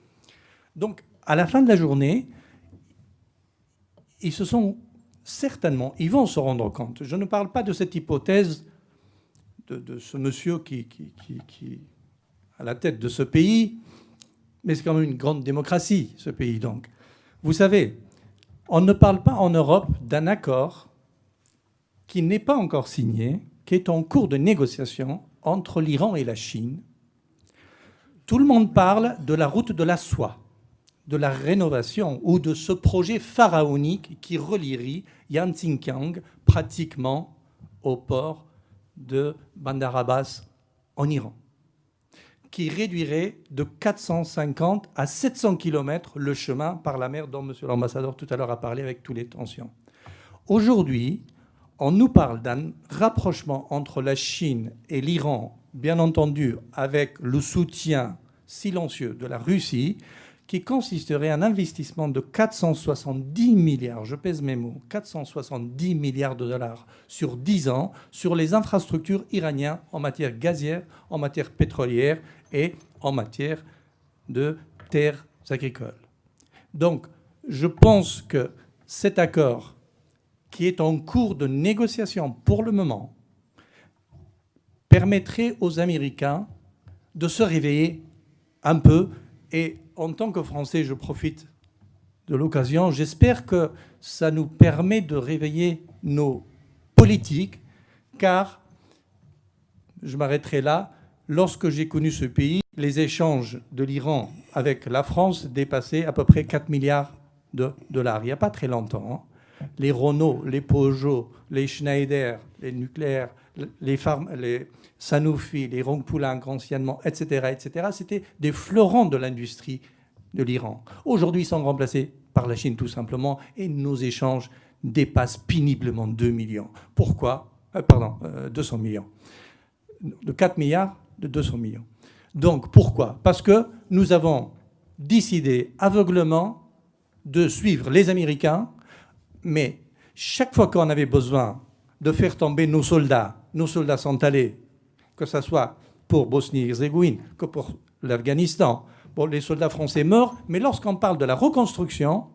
Donc, à la fin de la journée, ils se sont certainement, ils vont se rendre compte. Je ne parle pas de cette hypothèse de ce monsieur qui à la tête de ce pays, mais c'est quand même une grande démocratie, ce pays. Donc, vous savez, on ne parle pas en Europe d'un accord qui n'est pas encore signé, qui est en cours de négociation entre l'Iran et la Chine. Tout le monde parle de la route de la soie, de la rénovation ou de ce projet pharaonique qui relierait Yanqing pratiquement au port de Bandar Abbas en Iran, qui réduirait de 450 à 700 km le chemin par la mer dont M. l'ambassadeur tout à l'heure a parlé avec toutes les tensions. Aujourd'hui, on nous parle d'un rapprochement entre la Chine et l'Iran, bien entendu avec le soutien silencieux de la Russie, qui consisterait en un investissement de 470 milliards, je pèse mes mots, 470 milliards de dollars sur 10 ans sur les infrastructures iraniennes en matière gazière, en matière pétrolière et en matière de terres agricoles. Donc, je pense que cet accord, qui est en cours de négociation pour le moment, permettrait aux Américains de se réveiller un peu. Et en tant que Français, je profite de l'occasion. J'espère que ça nous permet de réveiller nos politiques, car, je m'arrêterai là, lorsque j'ai connu ce pays, les échanges de l'Iran avec la France dépassaient à peu près 4 milliards de dollars. Il n'y a pas très longtemps, hein. Les Renault, les Peugeot, les Schneider, les nucléaires, les Sanofi, les Rongpulang anciennement, etc., c'était des fleurons de l'industrie de l'Iran. Aujourd'hui, ils sont remplacés par la Chine tout simplement et nos échanges dépassent péniblement 2 millions. Pourquoi 200 millions. De 4 milliards, de 200 millions. Donc, pourquoi? Parce que nous avons décidé aveuglement de suivre les Américains, mais chaque fois qu'on avait besoin de faire tomber nos soldats sont allés, que ce soit pour Bosnie-Herzégovine, que pour l'Afghanistan. Bon, les soldats français meurent, mais lorsqu'on parle de la reconstruction,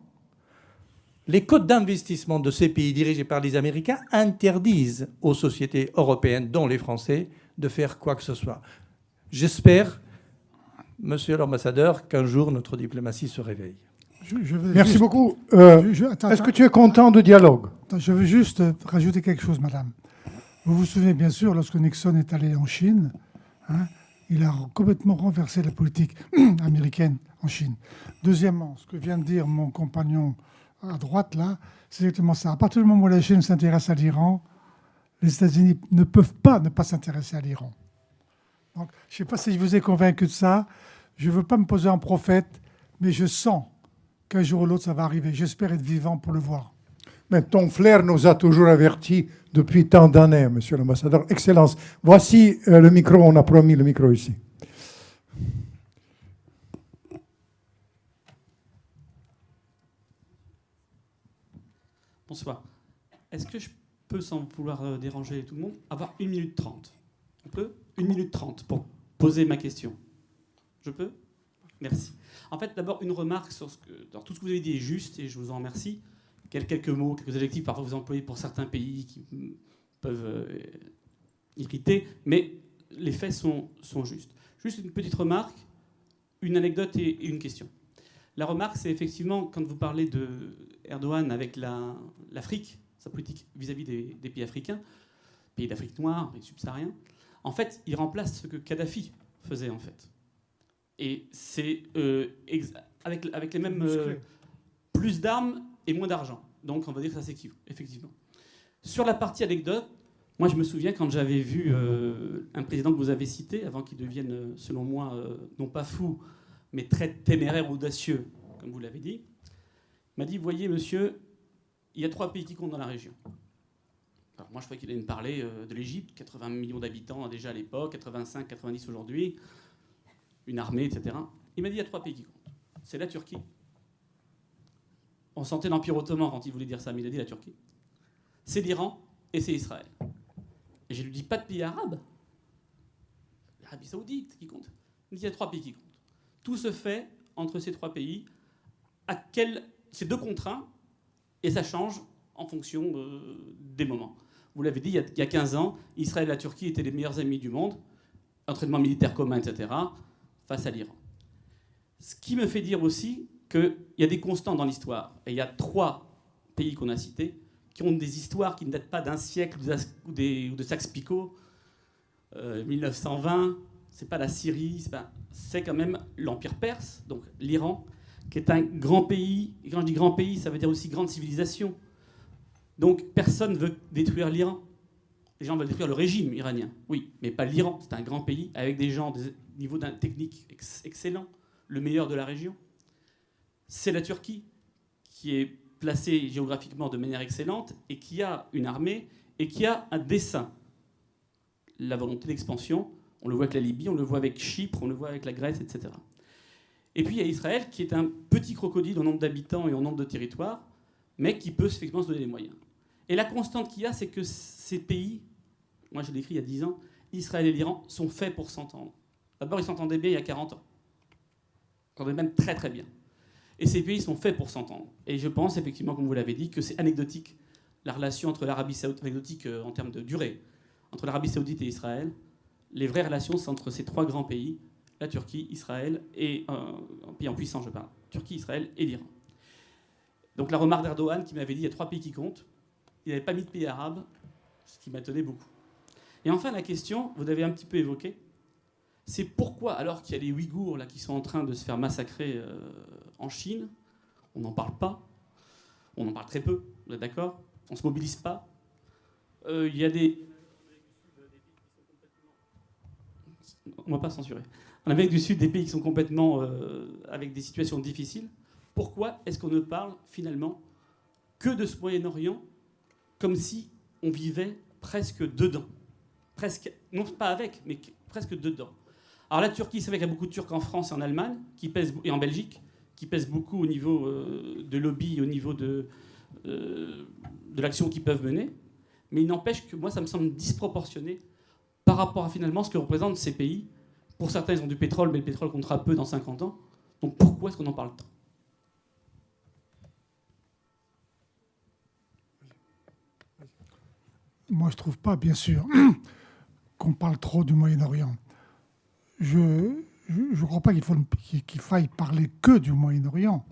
les codes d'investissement de ces pays dirigés par les Américains interdisent aux sociétés européennes, dont les Français, de faire quoi que ce soit. J'espère, monsieur l'ambassadeur, qu'un jour notre diplomatie se réveille. Merci beaucoup. Est-ce que tu es content du dialogue? Je veux juste rajouter quelque chose, madame. Vous vous souvenez bien sûr, lorsque Nixon est allé en Chine, hein, il a complètement renversé la politique américaine en Chine. Deuxièmement, ce que vient de dire mon compagnon à droite, là, c'est exactement ça. À partir du moment où la Chine s'intéresse à l'Iran, les États-Unis ne peuvent pas ne pas s'intéresser à l'Iran. Donc, je ne sais pas si je vous ai convaincu de ça. Je ne veux pas me poser en prophète, mais je sens qu'un jour ou l'autre, ça va arriver. J'espère être vivant pour le voir. Mais ton flair nous a toujours avertis depuis tant d'années, monsieur l'ambassadeur. Excellence. Voici le micro, on a promis le micro ici. Bonsoir. Est-ce que je peux, sans vouloir déranger tout le monde, avoir 1 minute 30 ? On peut ? 1 minute 30 pour poser ma question. Je peux ? Merci. En fait, d'abord, une remarque sur tout ce que vous avez dit est juste, et je vous en remercie. Quelques mots, quelques adjectifs, parfois vous employez pour certains pays qui peuvent irriter, mais les faits sont justes. Juste une petite remarque, une anecdote et une question. La remarque, c'est effectivement, quand vous parlez de Erdogan avec l'Afrique, sa politique vis-à-vis des pays africains, pays d'Afrique noire, pays subsahariens, en fait, il remplace ce que Kadhafi faisait, en fait. Et c'est avec les mêmes... plus d'armes et moins d'argent. Donc, on va dire que ça s'équivaut, effectivement. Sur la partie anecdote, moi, je me souviens quand j'avais vu un président que vous avez cité, avant qu'il devienne, selon moi, non pas fou, mais très téméraire, audacieux, comme vous l'avez dit, il m'a dit, voyez, monsieur, il y a 3 pays qui comptent dans la région. Alors, moi, je croyais qu'il allait me parler de l'Égypte, 80 millions d'habitants déjà à l'époque, 85, 90 aujourd'hui, une armée, etc. Il m'a dit, il y a 3 pays qui comptent. C'est la Turquie. On sentait l'Empire ottoman quand il voulait dire ça, mais il a dit la Turquie. C'est l'Iran et c'est Israël. Et je ne lui dis pas de pays arabes. L'Arabie Saoudite qui compte. Il me dit il y a 3 pays qui comptent. Tout se fait entre ces 3 pays. C'est 2 contre 1 et ça change en fonction des moments. Vous l'avez dit, il y a 15 ans, Israël et la Turquie étaient les meilleurs amis du monde, entraînement militaire commun, etc., face à l'Iran. Ce qui me fait dire aussi qu'il y a des constants dans l'histoire. Et il y a 3 pays qu'on a cités qui ont des histoires qui ne datent pas d'un siècle ou de Saxe-Picot. 1920, c'est pas la Syrie, c'est quand même l'Empire perse, donc l'Iran, qui est un grand pays. Et quand je dis grand pays, ça veut dire aussi grande civilisation. Donc personne ne veut détruire l'Iran. Les gens veulent détruire le régime iranien, oui, mais pas l'Iran. C'est un grand pays avec des gens de niveau technique excellent, le meilleur de la région. C'est la Turquie qui est placée géographiquement de manière excellente et qui a une armée et qui a un dessein. La volonté d'expansion, on le voit avec la Libye, on le voit avec Chypre, on le voit avec la Grèce, etc. Et puis il y a Israël qui est un petit crocodile au nombre d'habitants et au nombre de territoires, mais qui peut effectivement se donner les moyens. Et la constante qu'il y a, c'est que ces pays, moi je l'ai écrit il y a 10 ans, Israël et l'Iran sont faits pour s'entendre. D'abord, ils s'entendaient bien il y a 40 ans. Ils s'entendaient même très très bien. Et ces pays sont faits pour s'entendre. Et je pense effectivement, comme vous l'avez dit, que c'est anecdotique, la relation entre l'Arabie Saoudite, anecdotique en termes de durée, entre l'Arabie Saoudite et Israël. Les vraies relations, c'est entre ces 3 grands pays, la Turquie, Israël et un pays en puissance, je parle, Turquie, Israël et l'Iran. Donc la remarque d'Erdogan qui m'avait dit il y a 3 pays qui comptent, il n'avait pas mis de pays arabes, ce qui m'étonnait beaucoup. Et enfin, la question, vous l'avez un petit peu évoquée, c'est pourquoi, alors qu'il y a les Ouïghours là, qui sont en train de se faire massacrer en Chine, on n'en parle pas, on en parle très peu, vous êtes d'accord ? On ne se mobilise pas. Il y a des... On ne va pas censurer. En Amérique du Sud, des pays qui sont complètement avec des situations difficiles. Pourquoi est-ce qu'on ne parle finalement que de ce Moyen-Orient comme si on vivait presque dedans ? Presque, non pas avec, mais presque dedans. Alors la Turquie, c'est vrai qu'il y a beaucoup de Turcs en France et en Allemagne, et en Belgique, qui pèsent beaucoup au niveau de lobby, au niveau de l'action qu'ils peuvent mener. Mais il n'empêche que moi, ça me semble disproportionné par rapport à finalement ce que représentent ces pays. Pour certains, ils ont du pétrole, mais le pétrole comptera peu dans 50 ans. Donc pourquoi est-ce qu'on en parle tant ? Moi, je ne trouve pas, bien sûr, qu'on parle trop du Moyen-Orient. Je ne crois pas qu'il faille parler que du Moyen-Orient.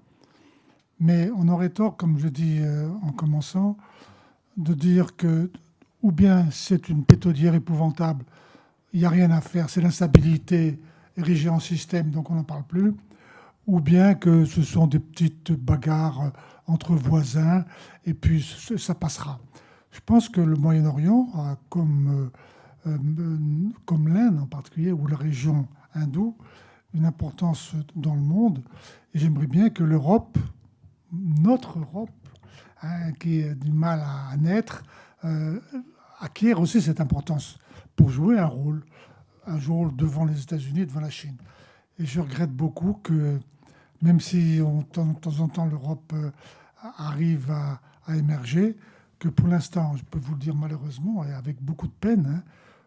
Mais on aurait tort, comme je dis en commençant, de dire que ou bien c'est une pétaudière épouvantable il n'y a rien à faire, c'est l'instabilité érigée en système, donc on n'en parle plus, ou bien que ce sont des petites bagarres entre voisins, et puis ça passera. Je pense que le Moyen-Orient, comme l'Inde en particulier, ou la région hindoue, une importance dans le monde. Et j'aimerais bien que l'Europe, notre Europe, qui a du mal à naître, acquiert aussi cette importance pour jouer un rôle devant les États-Unis, devant la Chine. Et je regrette beaucoup que, même si de temps en temps l'Europe arrive à émerger, que pour l'instant, je peux vous le dire malheureusement, et avec beaucoup de peine,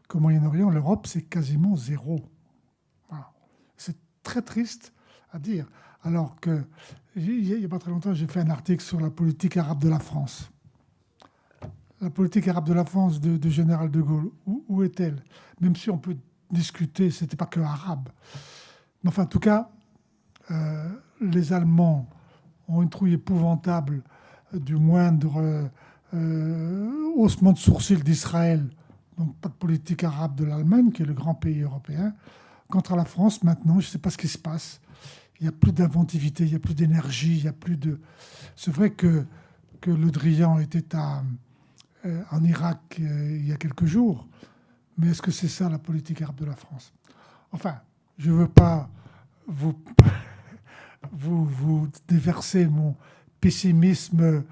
qu'au Moyen-Orient, l'Europe, c'est quasiment zéro. Voilà. C'est très triste à dire. Alors que, il n'y a pas très longtemps, j'ai fait un article sur la politique arabe de la France. La politique arabe de la France de Général de Gaulle, où est-elle? Même si on peut discuter, ce n'était pas que arabe. Mais enfin, en tout cas, les Allemands ont une trouille épouvantable du moindre haussement de sourcil d'Israël. Donc pas de politique arabe de l'Allemagne, qui est le grand pays européen. Quant à la France, maintenant, je ne sais pas ce qui se passe. Il n'y a plus d'inventivité, il n'y a plus d'énergie, il n'y a plus de... C'est vrai que Le Drian était en Irak il y a quelques jours, mais est-ce que c'est ça la politique arabe de la France? Enfin, je ne veux pas vous déverser mon pessimisme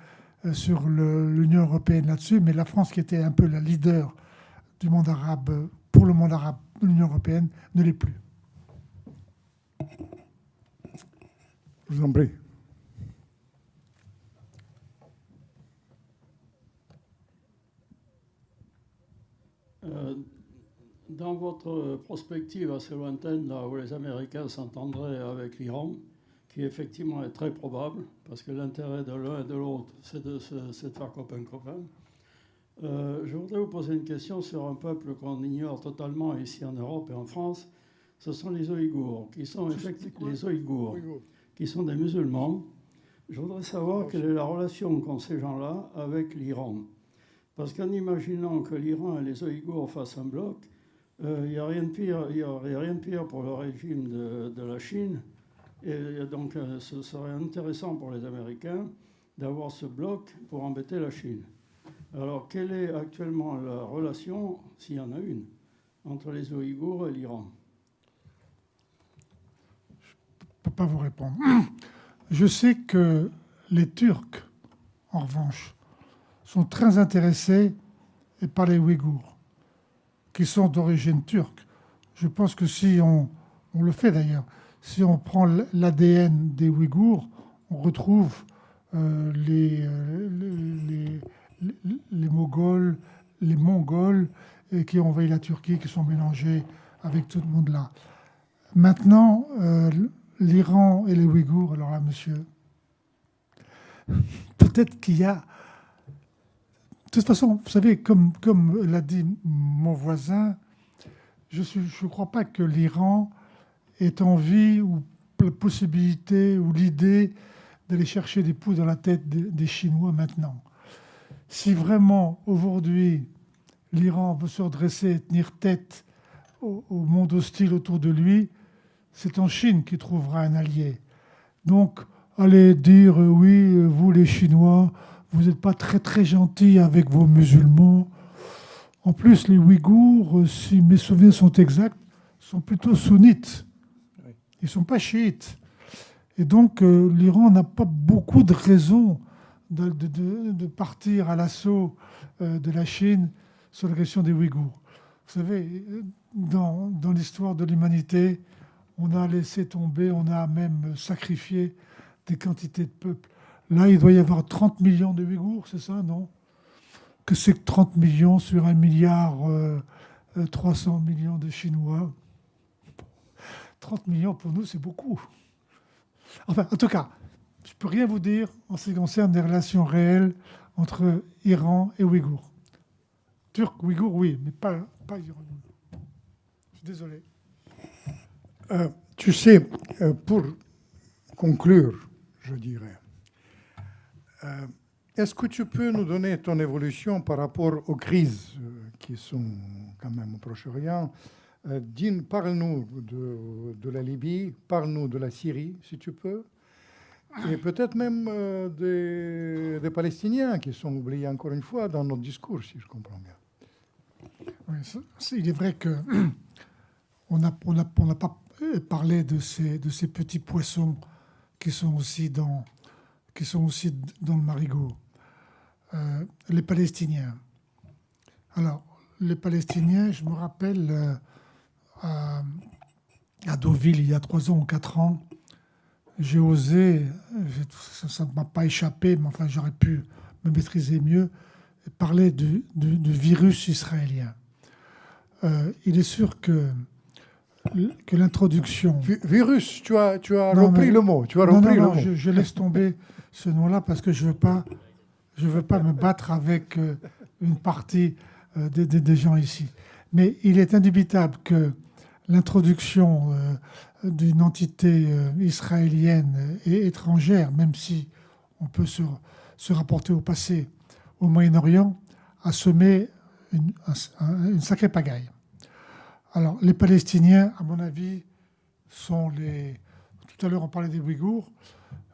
sur l'Union européenne là-dessus, mais la France, qui était un peu la leader du monde arabe, pour le monde arabe de l'Union européenne, ne l'est plus. Je vous en prie. Dans votre prospective assez lointaine, là où les Américains s'entendraient avec l'Iran, qui effectivement est très probable, parce que l'intérêt de l'un et de l'autre, c'est de faire copain-copain, je voudrais vous poser une question sur un peuple qu'on ignore totalement ici en Europe et en France. Ce sont les Ouïghours, qui sont effectivement les Ouïghours, qui sont des musulmans. Je voudrais savoir quelle est la relation qu'ont ces gens-là avec l'Iran. Parce qu'en imaginant que l'Iran et les Ouïghours fassent un bloc, il n'y a rien de pire pour le régime de la Chine. Et donc, ce serait intéressant pour les Américains d'avoir ce bloc pour embêter la Chine. Alors, quelle est actuellement la relation, s'il y en a une, entre les Ouïghours et l'Iran? Je ne peux pas vous répondre. Je sais que les Turcs, en revanche, sont très intéressés par les Ouïghours, qui sont d'origine turque. Je pense que si on le fait d'ailleurs, si on prend l'ADN des Ouïghours, on retrouve les Mongols, qui ont envahi la Turquie, qui sont mélangés avec tout le monde là. Maintenant, l'Iran et les Ouïghours, alors là, monsieur, peut-être qu'il y a... De toute façon, vous savez, comme l'a dit mon voisin, je ne crois pas que l'Iran ait envie ou la possibilité ou l'idée d'aller chercher des poux dans la tête des Chinois maintenant. Si vraiment, aujourd'hui, l'Iran veut se redresser et tenir tête au monde hostile autour de lui, c'est en Chine qu'il trouvera un allié. Donc, allez dire, oui, vous les Chinois, vous n'êtes pas très très gentils avec vos musulmans. En plus, les Ouïghours, si mes souvenirs sont exacts, sont plutôt sunnites. Ils ne sont pas chiites. Et donc, l'Iran n'a pas beaucoup de raisons de partir à l'assaut de la Chine sur la question des Ouïghours. Vous savez, dans l'histoire de l'humanité, on a laissé tomber, on a même sacrifié des quantités de peuples. Là, il doit y avoir 30 millions de Ouïghours, c'est ça, non? Que c'est que 30 millions sur 1 milliard 300 millions de Chinois? 30 millions pour nous, c'est beaucoup. Enfin, en tout cas, je ne peux rien vous dire en ce qui concerne des relations réelles entre Iran et Ouïghours. Turc, Ouïghours, oui, mais pas Iran. Je suis désolé. Tu sais, pour conclure, je dirais, est-ce que tu peux nous donner ton évolution par rapport aux crises qui sont quand même au Proche-Orient, Parle-nous de la Libye, parle-nous de la Syrie, si tu peux, et peut-être même des Palestiniens qui sont oubliés encore une fois dans notre discours, si je comprends bien. Oui, il est vrai qu'on n'a pas parlé de ces petits poissons qui sont aussi dans le marigot. Les Palestiniens. Alors, les Palestiniens, je me rappelle à Deauville, il y a 3 ans ou 4 ans, j'ai osé, ça ne m'a pas échappé, mais enfin j'aurais pu me maîtriser mieux, parler du virus israélien. Il est sûr que l'introduction... Virus, tu as repris le mot. Non, je laisse tomber ce nom-là parce que je veux pas me battre avec une partie des gens ici. Mais il est indubitable que l'introduction d'une entité israélienne et étrangère, même si on peut se rapporter au passé, au Moyen-Orient, a semé une sacrée pagaille. Alors, les Palestiniens, à mon avis, sont les... Tout à l'heure, on parlait des Ouïghours,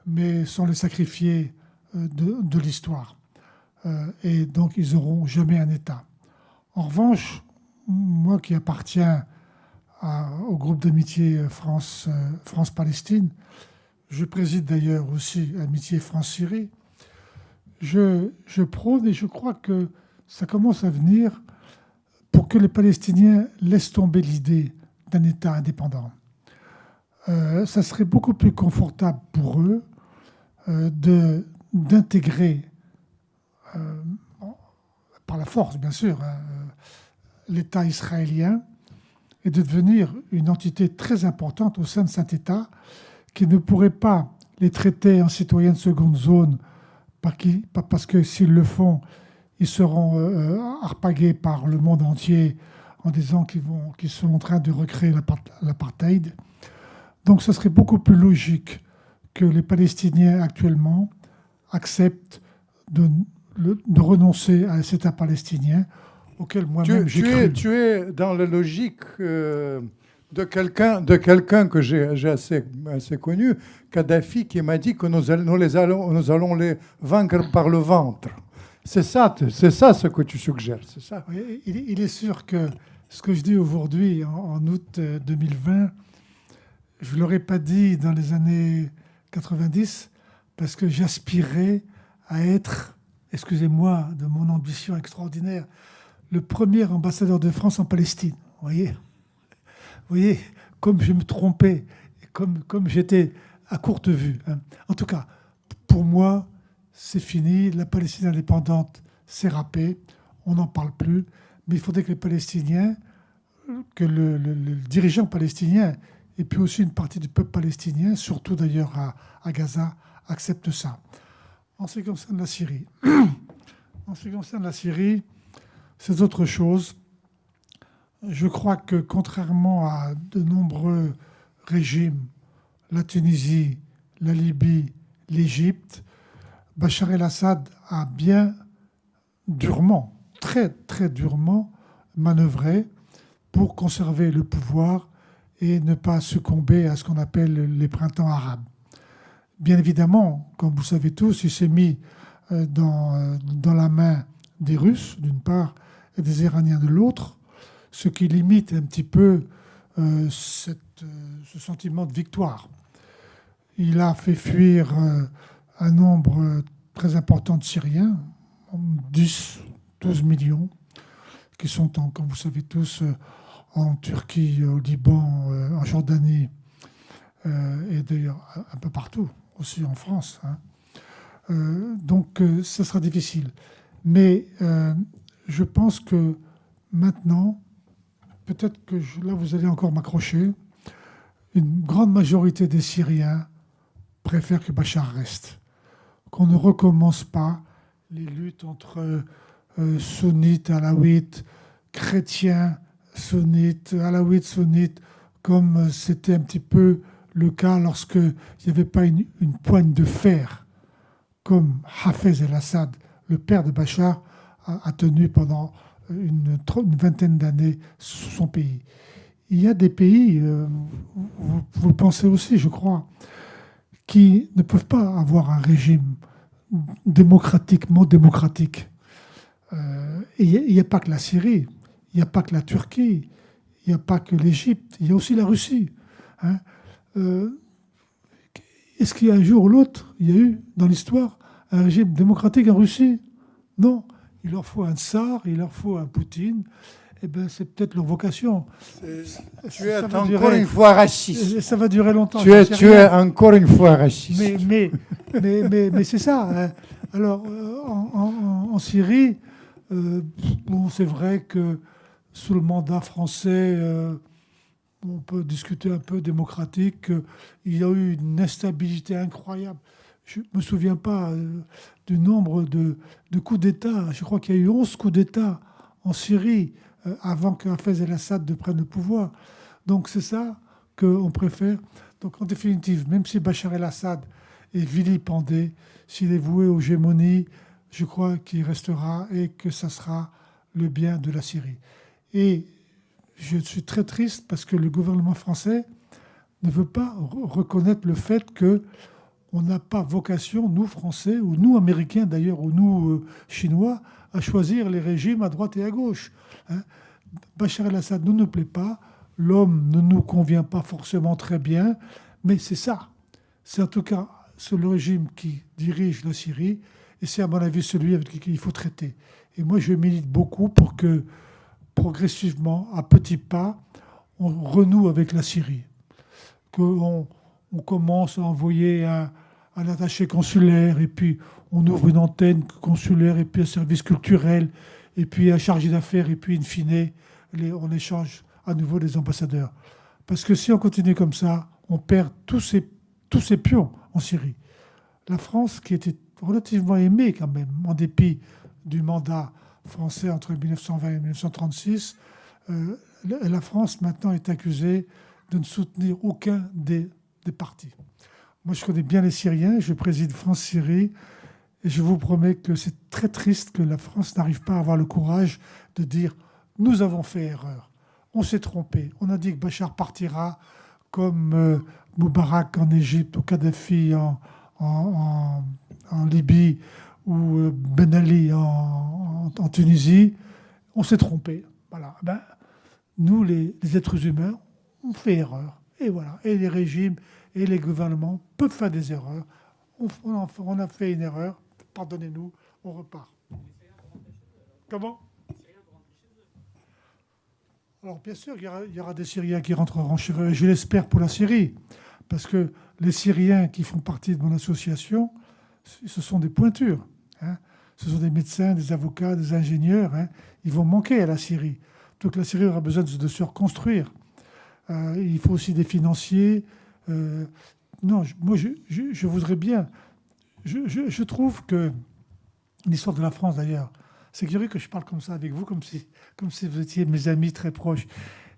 mais sont les sacrifiés de l'histoire. Et donc, ils n'auront jamais un État. En revanche, moi qui appartiens au groupe d'amitié France-Palestine, je préside d'ailleurs aussi Amitié France-Syrie, je prône et je crois que ça commence à venir pour que les Palestiniens laissent tomber l'idée d'un État indépendant. Ça serait beaucoup plus confortable pour eux d'intégrer, par la force bien sûr, l'État israélien et de devenir une entité très importante au sein de cet État qui ne pourrait pas les traiter en citoyens de seconde zone parce que s'ils le font, ils seront harpagués par le monde entier en disant qu'ils sont en train de recréer l'apartheid. Donc ce serait beaucoup plus logique que les Palestiniens actuellement acceptent de renoncer à cet État palestinien auquel moi-même j'ai cru. Tu es dans la logique de quelqu'un que j'ai assez connu, Kadhafi, qui m'a dit que nous allons les vaincre par le ventre. C'est ça ce que tu suggères, c'est ça? Oui, il est sûr que ce que je dis aujourd'hui, en août 2020, je ne l'aurais pas dit dans les années 90, parce que j'aspirais à être, excusez-moi de mon ambition extraordinaire, le premier ambassadeur de France en Palestine. Vous voyez, comme je me trompais, comme j'étais à courte vue. Hein. En tout cas, pour moi, c'est fini. La Palestine indépendante, c'est râpé. On n'en parle plus. Mais il faudrait que les Palestiniens, que le dirigeant palestinien, et puis aussi une partie du peuple palestinien, surtout d'ailleurs à Gaza, acceptent ça. En ce qui concerne la Syrie, c'est autre chose. Je crois que contrairement à de nombreux régimes, la Tunisie, la Libye, l'Égypte, Bachar el-Assad a bien durement, très très durement manœuvré pour conserver le pouvoir et ne pas succomber à ce qu'on appelle les printemps arabes. Bien évidemment, comme vous savez tous, il s'est mis dans la main des Russes, d'une part, et des Iraniens de l'autre, ce qui limite un petit peu ce sentiment de victoire. Il a fait fuir un nombre très important de Syriens, 10, 12 millions, qui sont, comme vous savez tous, en Turquie, au Liban, en Jordanie, et d'ailleurs un peu partout, aussi en France. Hein. Donc, ça sera difficile. Mais je pense que maintenant, peut-être que là, vous allez encore m'accrocher, une grande majorité des Syriens préfèrent que Bachar reste. Qu'on ne recommence pas les luttes entre sunnites, alaouites, chrétiens, sunnites, alaouites, sunnites, comme c'était un petit peu le cas lorsqu'il n'y avait pas une poigne de fer, comme Hafez el-Assad, le père de Bachar, a tenu pendant une vingtaine d'années son pays. il y a des pays, vous le pensez aussi, je crois, qui ne peuvent pas avoir un régime démocratiquement démocratique. Et il n'y a pas que la Syrie, il n'y a pas que la Turquie, il n'y a pas que l'Égypte, il y a aussi la Russie. Hein. Est-ce qu'il y a un jour ou l'autre, il y a eu dans l'histoire un régime démocratique en Russie? Non. Il leur faut un tsar, il leur faut un Poutine. Eh bien, c'est peut-être leur vocation. Tu es encore une fois raciste. Ça va durer longtemps. Tu es encore une fois raciste. Mais c'est ça. Hein. Alors, en Syrie, bon, c'est vrai que sous le mandat français, on peut discuter un peu démocratique. Il y a eu une instabilité incroyable. Je ne me souviens pas du nombre de coups d'État. Je crois qu'il y a eu 11 coups d'État en Syrie avant qu'Hafez el-Assad ne prenne le pouvoir. Donc c'est ça qu'on préfère. Donc en définitive, même si Bachar el-Assad est vilipendé, s'il est voué aux gémonies, je crois qu'il restera et que ça sera le bien de la Syrie. Et je suis très triste parce que le gouvernement français ne veut pas reconnaître le fait qu'on n'a pas vocation, nous Français, ou nous Américains d'ailleurs, ou nous Chinois, à choisir les régimes à droite et à gauche. Hein. Bachar el-Assad ne nous plaît pas, l'homme ne nous convient pas forcément très bien, mais c'est ça. C'est en tout cas le régime qui dirige la Syrie, et c'est à mon avis celui avec lequel il faut traiter. Et moi je milite beaucoup pour que, progressivement, à petits pas, on renoue avec la Syrie. Qu'on commence à envoyer un attaché consulaire, et puis on ouvre une antenne consulaire, et puis un service culturel, et puis un chargé d'affaires, et puis in fine, on échange à nouveau les ambassadeurs. Parce que si on continue comme ça, on perd tous ces pions en Syrie. La France, qui était relativement aimée quand même, en dépit du mandat français entre 1920 et 1936, la France maintenant est accusée de ne soutenir aucun des partis. Moi, je connais bien les Syriens, je préside France-Syrie, et je vous promets que c'est très triste que la France n'arrive pas à avoir le courage de dire « nous avons fait erreur, on s'est trompé, on a dit que Bachar partira comme Moubarak en Égypte, ou Kadhafi en Libye, ou Ben Ali en Tunisie, on s'est trompé. » Voilà. Ben, nous, les êtres humains, on fait erreur. Et voilà. Et les régimes et les gouvernements peuvent faire des erreurs. On a fait une erreur, pardonnez-nous, on repart. Comment ? Alors bien sûr, il y aura des Syriens qui rentreront chez eux, je l'espère pour la Syrie, parce que les Syriens qui font partie de mon association, ce sont des pointures. Hein. Ce sont des médecins, des avocats, des ingénieurs. Hein. Ils vont manquer à la Syrie. Donc la Syrie aura besoin de se reconstruire. Il faut aussi des financiers. Non, moi, je voudrais bien. Je trouve que l'histoire de la France, d'ailleurs, c'est curieux que je parle comme ça avec vous, comme si vous étiez mes amis très proches.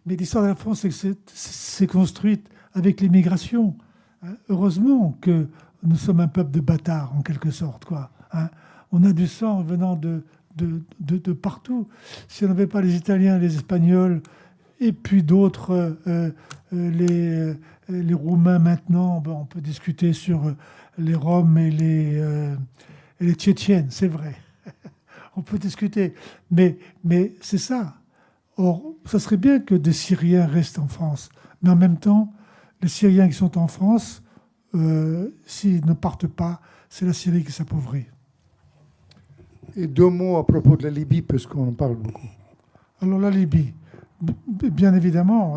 Mais l'histoire de la France, c'est construite avec l'immigration. Hein. Heureusement que nous sommes un peuple de bâtards, en quelque sorte, quoi. Hein. On a du sang venant de partout. Si on n'avait pas les Italiens, les Espagnols, et puis d'autres, les Roumains maintenant, ben on peut discuter sur les Roms et les Tchétchènes, c'est vrai. On peut discuter, mais c'est ça. Or, ça serait bien que des Syriens restent en France. Mais en même temps, les Syriens qui sont en France, s'ils ne partent pas, c'est la Syrie qui s'appauvrit. Et 2 mots à propos de la Libye, parce qu'on en parle beaucoup. Alors la Libye, bien évidemment,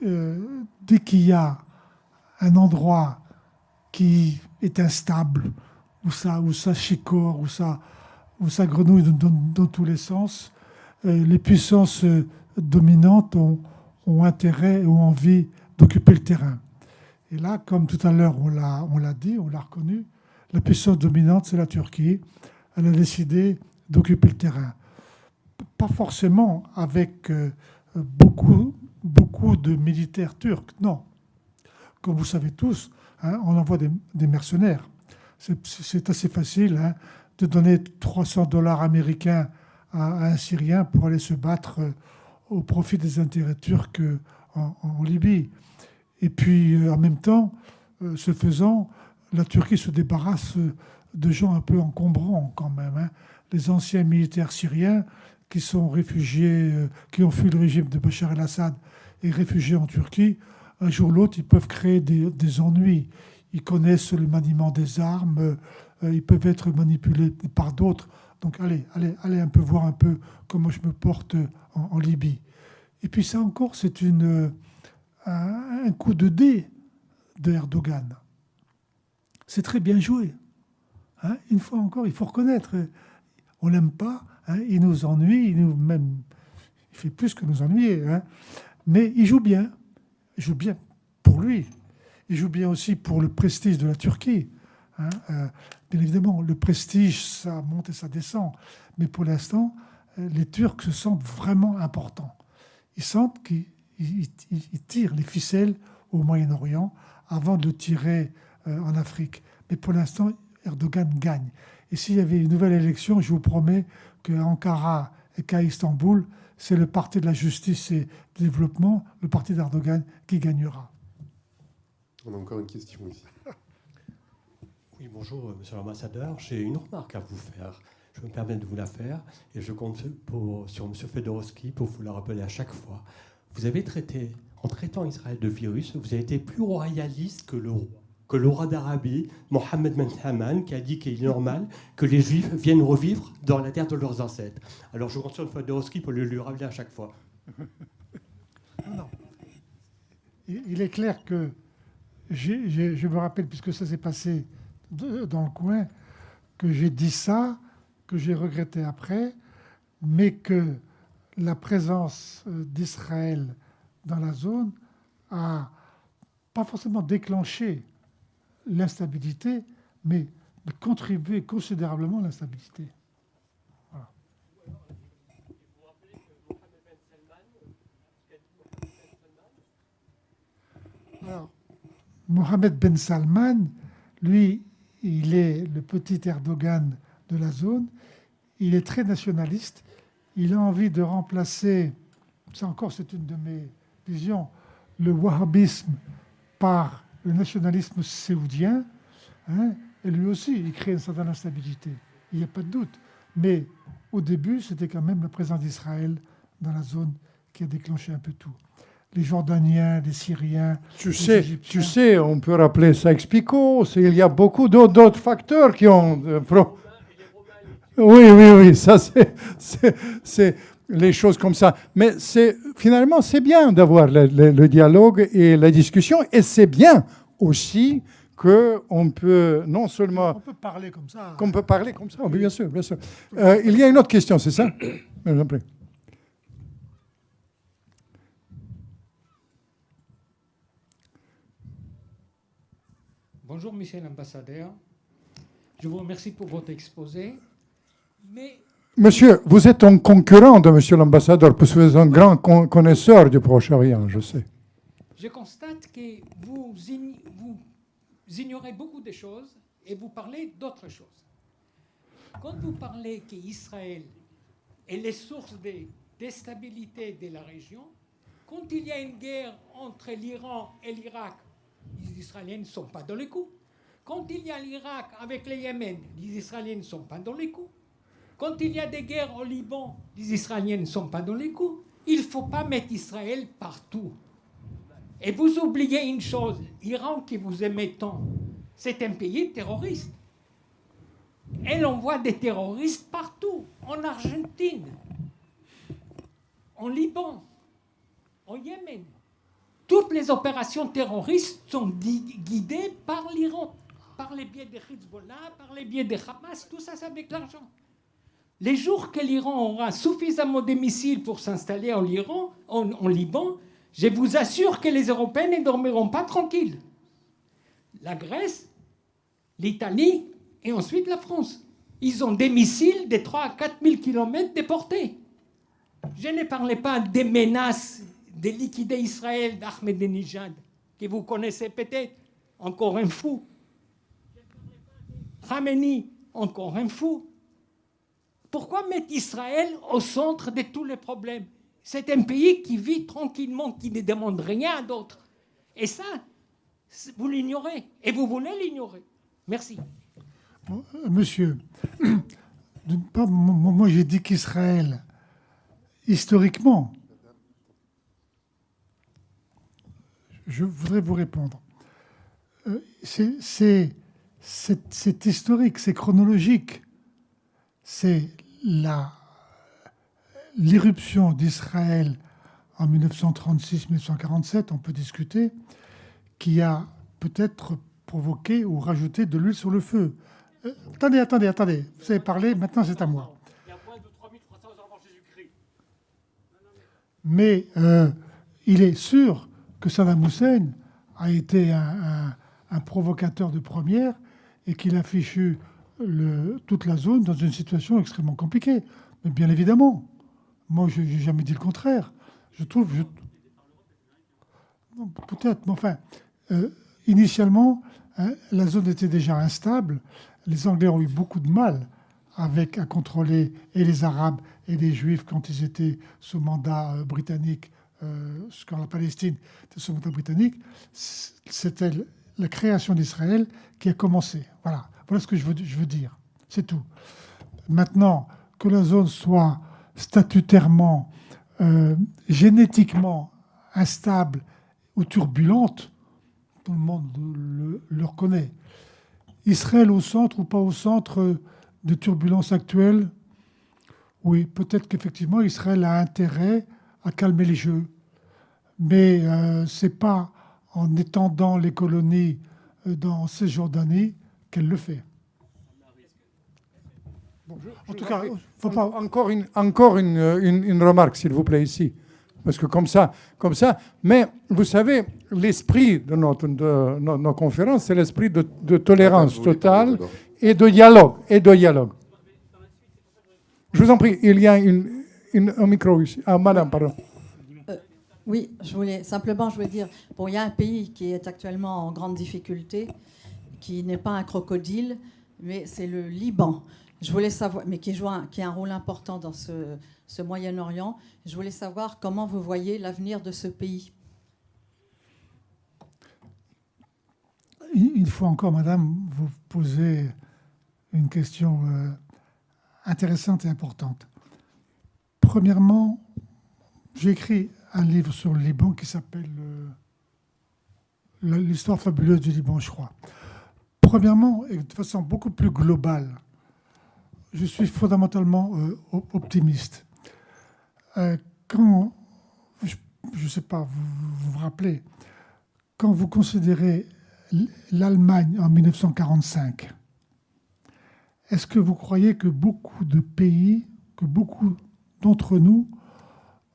dès qu'il y a un endroit qui est instable, où ça chicore, où ça grenouille dans tous les sens, les puissances dominantes ont intérêt ou envie d'occuper le terrain. Et là, comme tout à l'heure on l'a dit, on l'a reconnu, la puissance dominante, c'est la Turquie. Elle a décidé d'occuper le terrain. Pas forcément avec beaucoup de militaires turcs, non. Comme vous savez tous, hein, on envoie des mercenaires. C'est assez facile hein, de donner $300 américains à un Syrien pour aller se battre au profit des intérêts turcs en Libye. Et puis, en même temps, ce faisant, la Turquie se débarrasse de gens un peu encombrants quand même, hein. Les anciens militaires syriens qui sont réfugiés, qui ont fui le régime de Bachar el-Assad et réfugiés en Turquie, un jour ou l'autre, ils peuvent créer des ennuis. Ils connaissent le maniement des armes, ils peuvent être manipulés par d'autres. Donc allez un peu voir un peu comment je me porte en Libye. Et puis ça encore, c'est un coup de dé de Erdogan. C'est très bien joué. Hein, une fois encore, il faut reconnaître, on l'aime pas, hein, il nous ennuie, il fait plus que nous ennuyer. Hein, mais il joue bien pour lui. Il joue bien aussi pour le prestige de la Turquie. Hein, bien évidemment, le prestige, ça monte et ça descend. Mais pour l'instant, les Turcs se sentent vraiment importants. Ils sentent qu'ils tirent les ficelles au Moyen-Orient avant de le tirer en Afrique. Mais pour l'instant, Erdogan gagne. Et s'il y avait une nouvelle élection, je vous promets qu'à Ankara et qu'à Istanbul, c'est le parti de la justice et du développement, le parti d'Erdogan, qui gagnera. On a encore une question ici. Oui, bonjour, monsieur l'ambassadeur. J'ai une remarque à vous faire. Je me permets de vous la faire et je compte sur monsieur Fedorovski pour vous la rappeler à chaque fois. Vous avez traité, en traitant Israël de virus, vous avez été plus royaliste que le roi d'Arabie, Mohammed Ben Salman, qui a dit qu'il est normal que les Juifs viennent revivre dans la terre de leurs ancêtres. Alors je compte sur Fedorovski pour lui rappeler à chaque fois. Non. Il est clair que je me rappelle, puisque ça s'est passé dans le coin, que j'ai dit ça, que j'ai regretté après, mais que la présence d'Israël dans la zone a pas forcément déclenché l'instabilité, mais contribué considérablement à l'instabilité. Voilà. Alors, Mohammed Ben Salman, lui, il est le petit Erdogan de la zone. Il est très nationaliste. Il a envie de remplacer, ça encore c'est une de mes visions, le wahhabisme par le nationalisme saoudien. Hein, et lui aussi, il crée une certaine instabilité. Il n'y a pas de doute. Mais au début, c'était quand même le président d'Israël dans la zone qui a déclenché un peu tout. Les Jordaniens, les Syriens, les Égyptiens. Tu sais, on peut rappeler Sykes-Picot. Il y a beaucoup d'autres facteurs qui ont... Oui, ça c'est les choses comme ça. Mais finalement, c'est bien d'avoir le dialogue et la discussion. Et c'est bien aussi qu'on peut non seulement... On peut parler comme ça. Qu'on peut parler comme ça, oui, bien sûr. Bien sûr. Il y a une autre question, c'est ça? Après. Bonjour, monsieur l'ambassadeur. Je vous remercie pour votre exposé. Mais... Monsieur, vous êtes un concurrent de monsieur l'ambassadeur, parce que vous êtes un grand connaisseur du Proche-Orient, je sais. Je constate que vous ignorez beaucoup de choses et vous parlez d'autres choses. Quand vous parlez qu'Israël est les sources de déstabilité de la région, quand il y a une guerre entre l'Iran et l'Irak, les Israéliens ne sont pas dans les coups. Quand il y a l'Irak avec le Yémen, les Israéliens ne sont pas dans les coups. Quand il y a des guerres au Liban, les Israéliens ne sont pas dans les coups. Il ne faut pas mettre Israël partout. Et vous oubliez une chose, l'Iran qui vous aimez tant, c'est un pays terroriste. Elle envoie des terroristes partout, en Argentine, en Liban, en Yémen. Toutes les opérations terroristes sont guidées par l'Iran, par les biais de Hezbollah, par les biais de Hamas, tout ça c'est avec l'argent. Les jours que l'Iran aura suffisamment de missiles pour s'installer en Liban, je vous assure que les Européens ne dormiront pas tranquilles. La Grèce, l'Italie et ensuite la France. Ils ont des missiles de 3 à 4 000 km de portée. Je ne parlais pas des menaces de liquider Israël d'Ahmadinejad, que vous connaissez peut-être, encore un fou. Khamenei, encore un fou. Pourquoi mettre Israël au centre de tous les problèmes? C'est un pays qui vit tranquillement, qui ne demande rien d'autre. Et ça, vous l'ignorez. Et vous voulez l'ignorer. Merci. Monsieur, moi j'ai dit qu'Israël, historiquement, je voudrais vous répondre. C'est historique, c'est chronologique. C'est l'irruption d'Israël en 1936-1947, on peut discuter, qui a peut-être provoqué ou rajouté de l'huile sur le feu. Attendez. Vous avez parlé, maintenant c'est à moi. Il y a moins de 3300 ans avant Jésus-Christ. Mais il est sûr que Saddam Hussein a été un provocateur de première et qu'il a fichu toute la zone dans une situation extrêmement compliquée. Mais bien évidemment, moi je n'ai jamais dit le contraire. Je trouve... Non, peut-être, mais enfin, initialement, la zone était déjà instable. Les Anglais ont eu beaucoup de mal à contrôler et les Arabes et les Juifs quand ils étaient sous mandat britannique, quand la Palestine était sous mandat britannique. C'était la création d'Israël qui a commencé. Voilà ce que je veux dire. C'est tout. Maintenant, que la zone soit statutairement, génétiquement instable ou turbulente, tout le monde le reconnaît. Israël au centre ou pas au centre de turbulences actuelles? Oui, peut-être qu'effectivement Israël a intérêt à calmer les jeux. Mais ce n'est pas en étendant les colonies dans Cisjordanie qu'elle le fait. Bon, en tout cas, faut pas... encore une remarque, s'il vous plaît, ici. Parce que comme ça. Mais vous savez, l'esprit de nos conférences, c'est l'esprit de tolérance totale et de dialogue. Je vous en prie, il y a un micro ici. Ah, madame, pardon. Oui, je voulais dire, bon, il y a un pays qui est actuellement en grande difficulté, qui n'est pas un crocodile, mais c'est le Liban. Je voulais savoir, mais qui a un rôle important dans ce Moyen-Orient. Je voulais savoir comment vous voyez l'avenir de ce pays. Une fois encore, madame, vous posez une question intéressante et importante. Premièrement, j'ai écrit un livre sur le Liban qui s'appelle L'histoire fabuleuse du Liban, je crois. Premièrement, et de façon beaucoup plus globale, je suis fondamentalement optimiste. Quand, je ne sais pas, vous vous rappelez, quand vous considérez l'Allemagne en 1945, est-ce que vous croyez que beaucoup de pays, que beaucoup d'entre nous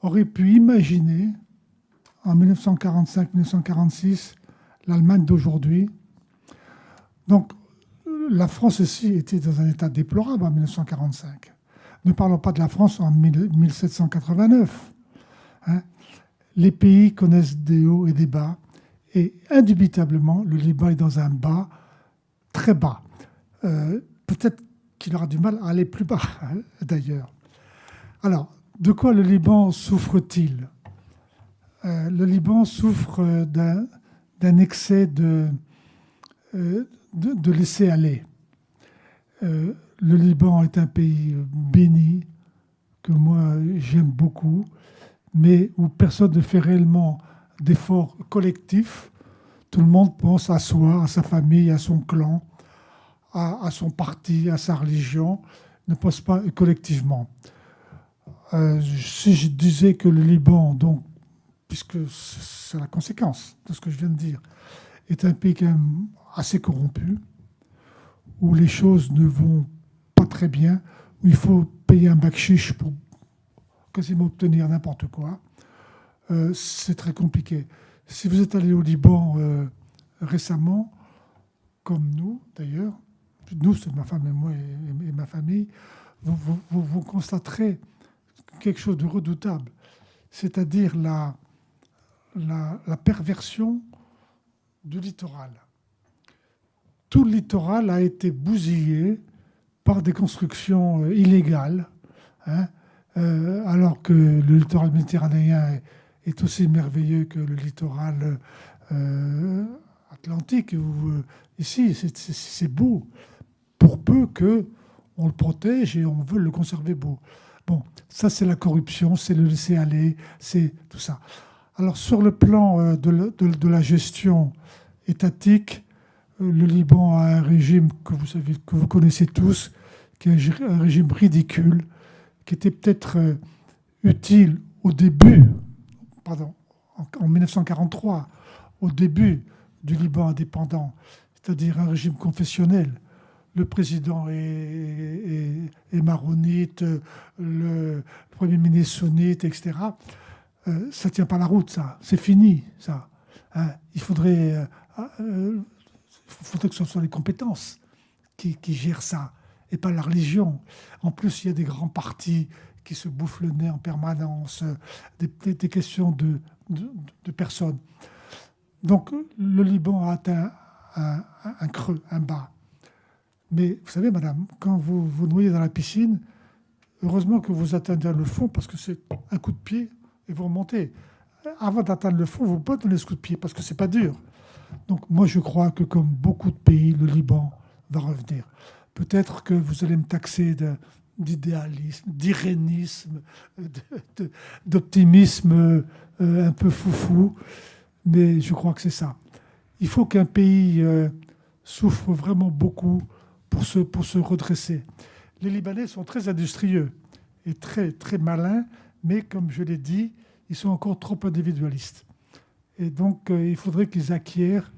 auraient pu imaginer en 1945-1946 l'Allemagne d'aujourd'hui? Donc, la France aussi était dans un état déplorable en 1945. Ne parlons pas de la France en 1789. Les pays connaissent des hauts et des bas, et indubitablement, le Liban est dans un bas très bas. Peut-être qu'il aura du mal à aller plus bas, d'ailleurs. Alors, de quoi le Liban souffre-t-il? Le Liban souffre d'un excès de laisser aller. Le Liban est un pays béni, que moi j'aime beaucoup, mais où personne ne fait réellement d'efforts collectifs. Tout le monde pense à soi, à sa famille, à son clan, à son parti, à sa religion, ne pense pas collectivement. Si je disais que le Liban, donc, puisque c'est la conséquence de ce que je viens de dire, est un pays quand même assez corrompu, où les choses ne vont pas très bien, où il faut payer un bakshish pour quasiment obtenir n'importe quoi, c'est très compliqué. Si vous êtes allé au Liban récemment, comme nous d'ailleurs, nous c'est ma femme et moi et ma famille, vous constaterez quelque chose de redoutable, c'est-à-dire la perversion du littoral. Tout le littoral a été bousillé par des constructions illégales, alors que le littoral méditerranéen est aussi merveilleux que le littoral atlantique. Ici, c'est beau, pour peu qu'on le protège et on veut le conserver beau. Bon, ça c'est la corruption, c'est le laisser aller, c'est tout ça. Alors sur le plan de la gestion étatique, le Liban a un régime que vous connaissez tous, qui est un régime ridicule, qui était peut-être utile au début, en 1943, au début du Liban indépendant, c'est-à-dire un régime confessionnel. Le président est maronite, le Premier ministre sunnite, etc. Ça ne tient pas la route, ça. C'est fini, ça. Hein, il faudrait que ce soit les compétences qui gèrent ça, et pas la religion. En plus, il y a des grands partis qui se bouffent le nez en permanence, des questions de personnes. Donc, le Liban a atteint un creux, un bas. Mais vous savez, madame, quand vous vous noyez dans la piscine, heureusement que vous atteindrez le fond, parce que c'est un coup de pied et vous remontez. Avant d'atteindre le fond, vous ne pouvez pas donner ce coup de pied, parce que ce n'est pas dur. Donc moi, je crois que comme beaucoup de pays, le Liban va revenir. Peut-être que vous allez me taxer d'idéalisme, d'irénisme, d'optimisme un peu foufou, mais je crois que c'est ça. Il faut qu'un pays souffre vraiment beaucoup pour se redresser. Les Libanais sont très industrieux et très, très malins, mais comme je l'ai dit, ils sont encore trop individualistes. Et donc, il faudrait qu'ils acquièrent,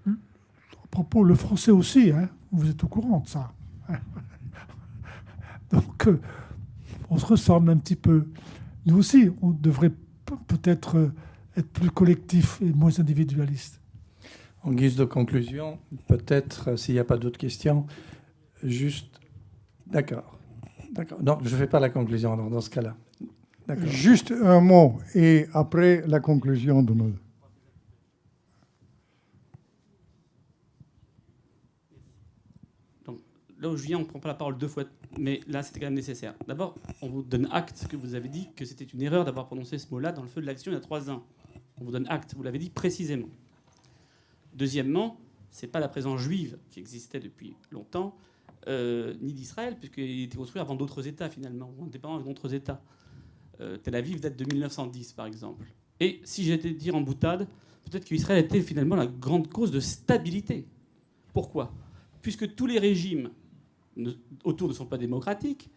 à propos, le français aussi, hein, vous êtes au courant de ça. Donc, on se ressemble un petit peu. Nous aussi, on devrait peut-être être plus collectif et moins individualiste. En guise de conclusion, peut-être, s'il n'y a pas d'autres questions, juste... D'accord. Non, je ne fais pas la conclusion alors, dans ce cas-là. Juste un mot, et après la conclusion de nos... Donc, là où je viens, on ne prend pas la parole deux fois, mais là, c'était quand même nécessaire. D'abord, on vous donne acte que vous avez dit que c'était une erreur d'avoir prononcé ce mot-là dans le feu de l'action il y a 3 ans. On vous donne acte, vous l'avez dit précisément. Deuxièmement, ce n'est pas la présence juive qui existait depuis longtemps, ni d'Israël, puisqu'il était construit avant d'autres États, finalement, ou indépendant d'autres États. Tel Aviv date de 1910, par exemple. Et si j'étais dire en boutade, peut-être qu'Israël était finalement la grande cause de stabilité. Pourquoi ? Puisque tous les régimes autour ne sont pas démocratiques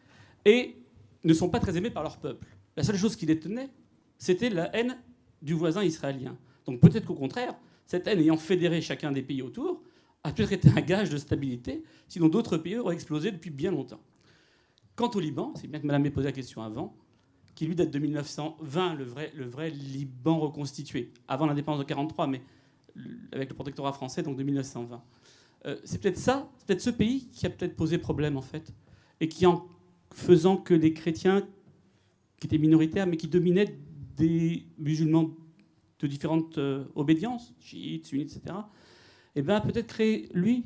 et ne sont pas très aimés par leur peuple. La seule chose qui les tenait, c'était la haine du voisin israélien. Donc peut-être qu'au contraire, cette haine ayant fédéré chacun des pays autour, a peut-être été un gage de stabilité, sinon d'autres pays auraient explosé depuis bien longtemps. Quant au Liban, c'est bien que madame m'ait posé la question avant, qui lui date de 1920, le vrai Liban reconstitué, avant l'indépendance de 1943, mais avec le protectorat français, donc de 1920. C'est peut-être ça, c'est peut-être ce pays qui a peut-être posé problème, en fait, et qui, en faisant que les chrétiens, qui étaient minoritaires, mais qui dominaient des musulmans de différentes obédiences, chiites, sunnites, etc., et bien peut-être créer, lui,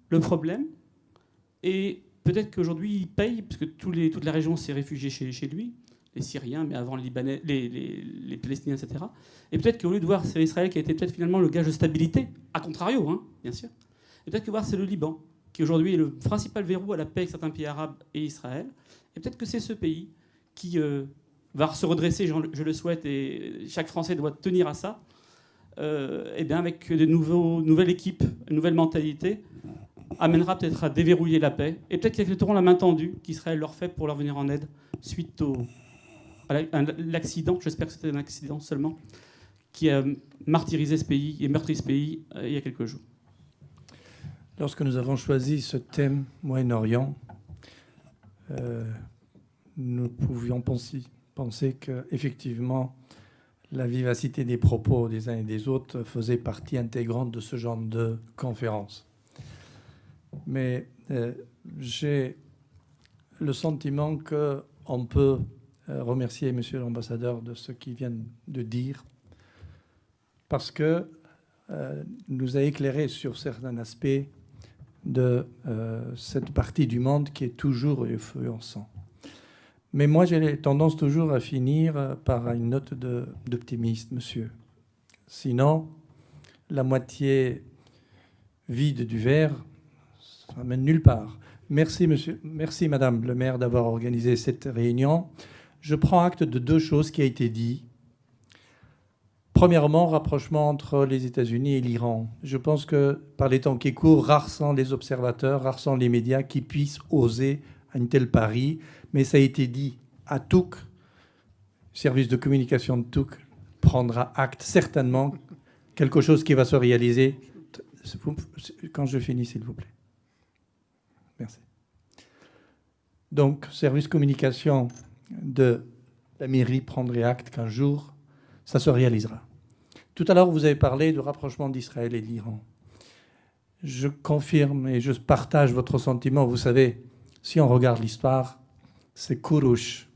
le problème, et peut-être qu'aujourd'hui, il paye, puisque toute la région s'est réfugiée chez lui, les Syriens, mais avant les Libanais, les Palestiniens, etc. Et peut-être qu'au lieu de voir c'est Israël qui a été peut-être finalement le gage de stabilité, à contrario, hein, bien sûr, et peut-être que voir c'est le Liban, qui aujourd'hui est le principal verrou à la paix avec certains pays arabes et Israël, et peut-être que c'est ce pays qui va se redresser, je le souhaite, et chaque Français doit tenir à ça, et bien avec de nouvelles équipes, une nouvelle mentalité, amènera peut-être à déverrouiller la paix, et peut-être qu'ils accepteront la main tendue qu'Israël leur fait pour leur venir en aide suite à l'accident, j'espère que c'était un accident seulement, qui a martyrisé ce pays et meurtri ce pays il y a quelques jours. Lorsque nous avons choisi ce thème Moyen-Orient, nous pouvions penser qu'effectivement, la vivacité des propos des uns et des autres faisait partie intégrante de ce genre de conférence. Mais j'ai le sentiment qu'on peut remercier Monsieur l'ambassadeur de ce qu'il vient de dire, parce que nous a éclairé sur certains aspects de cette partie du monde qui est toujours au feu en sang. Mais moi, j'ai tendance toujours à finir par une note d'optimiste, monsieur. Sinon, la moitié vide du verre, ça mène nulle part. Merci, monsieur. Merci, madame le maire, d'avoir organisé cette réunion. Je prends acte de deux choses qui ont été dites. Premièrement, rapprochement entre les États-Unis et l'Iran. Je pense que par les temps qui courent, rares sont les observateurs, rares sont les médias qui puissent oser un tel pari. Mais ça a été dit à Touques, service de communication de Touques prendra acte certainement, quelque chose qui va se réaliser. Quand je finis, s'il vous plaît. Merci. Donc, service communication de la mairie prendrait acte qu'un jour, ça se réalisera. Tout à l'heure, vous avez parlé du rapprochement d'Israël et de l'Iran. Je confirme et je partage votre sentiment. Vous savez, si on regarde l'histoire, c'est Kourouch,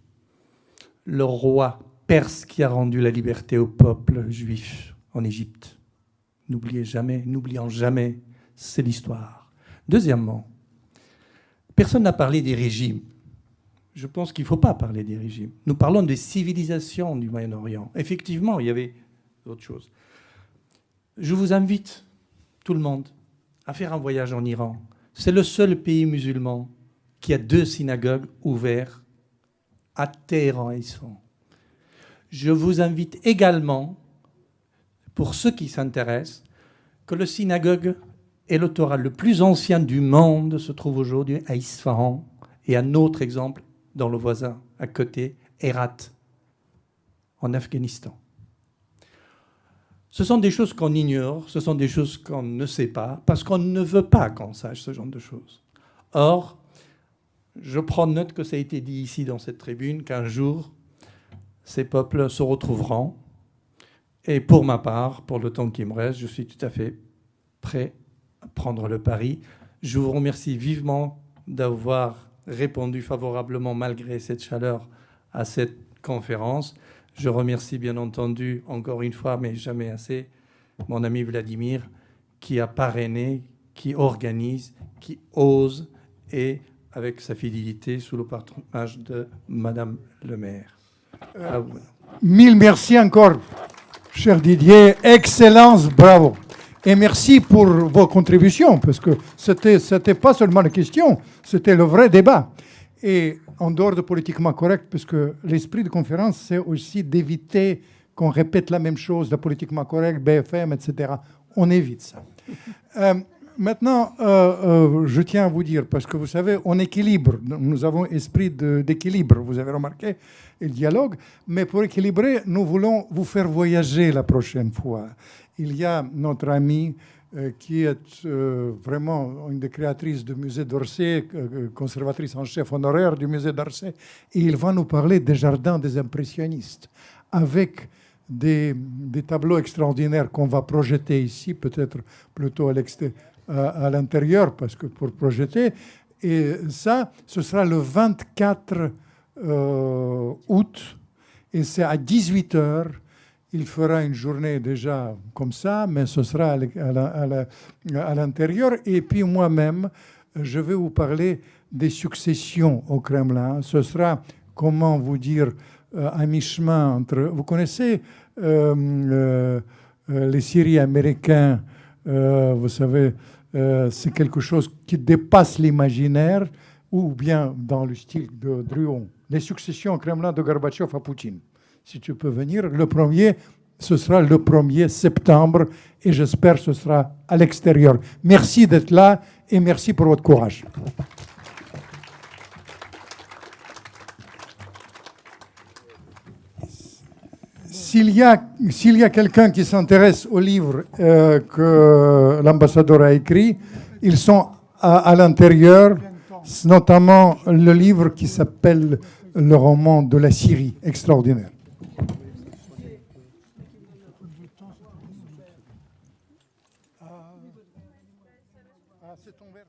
le roi perse qui a rendu la liberté au peuple juif en Égypte. N'oublions jamais, c'est l'histoire. Deuxièmement, personne n'a parlé des régimes. Je pense qu'il ne faut pas parler des régimes. Nous parlons des civilisations du Moyen-Orient. Effectivement, il y avait d'autres choses. Je vous invite, tout le monde, à faire un voyage en Iran. C'est le seul pays musulman qui a 2 synagogues ouvertes à Téhéran et Isfahan. Je vous invite également, pour ceux qui s'intéressent, que le synagogue électoral le plus ancien du monde se trouve aujourd'hui à Isfahan, et un autre exemple dans le voisin à côté, Herat, en Afghanistan. Ce sont des choses qu'on ignore, ce sont des choses qu'on ne sait pas, parce qu'on ne veut pas qu'on sache ce genre de choses. Or, je prends note que ça a été dit ici dans cette tribune, qu'un jour, ces peuples se retrouveront. Et pour ma part, pour le temps qui me reste, je suis tout à fait prêt à prendre le pari. Je vous remercie vivement d'avoir répondu favorablement, malgré cette chaleur, à cette conférence. Je remercie bien entendu, encore une fois, mais jamais assez, mon ami Vladimir, qui a parrainé, qui organise, qui ose, et avec sa fidélité, sous le patronage de Madame le maire. Mille merci encore, cher Didier. Excellence, bravo. Et merci pour vos contributions, parce que c'était pas seulement une question, c'était le vrai débat. Et en dehors de politiquement correct, parce que l'esprit de conférence, c'est aussi d'éviter qu'on répète la même chose, de politiquement correct, BFM, etc. On évite ça. Maintenant, je tiens à vous dire, parce que vous savez, on équilibre. Nous avons esprit d'équilibre, vous avez remarqué, le dialogue. Mais pour équilibrer, nous voulons vous faire voyager la prochaine fois. Il y a notre amie qui est vraiment une des créatrices du musée d'Orsay, conservatrice en chef honoraire du musée d'Orsay, et il va nous parler des jardins des impressionnistes, avec des tableaux extraordinaires qu'on va projeter ici, peut-être plutôt à l'intérieur, parce que pour projeter. Et ça, ce sera le 24 août, et c'est à 18h. Il fera une journée déjà comme ça, mais ce sera à l'intérieur. Et puis moi-même, je vais vous parler des successions au Kremlin. Ce sera, comment vous dire, à mi-chemin entre... Vous connaissez les séries américaines, vous savez, c'est quelque chose qui dépasse l'imaginaire, ou bien dans le style de Druon. Les successions au Kremlin de Gorbatchev à Poutine. Si tu peux venir, le premier, ce sera le 1er septembre, et j'espère que ce sera à l'extérieur. Merci d'être là et merci pour votre courage. S'il y a quelqu'un qui s'intéresse au livre que l'ambassadeur a écrit, ils sont à l'intérieur, notamment le livre qui s'appelle Le roman de la Syrie, extraordinaire. C'est ton verre.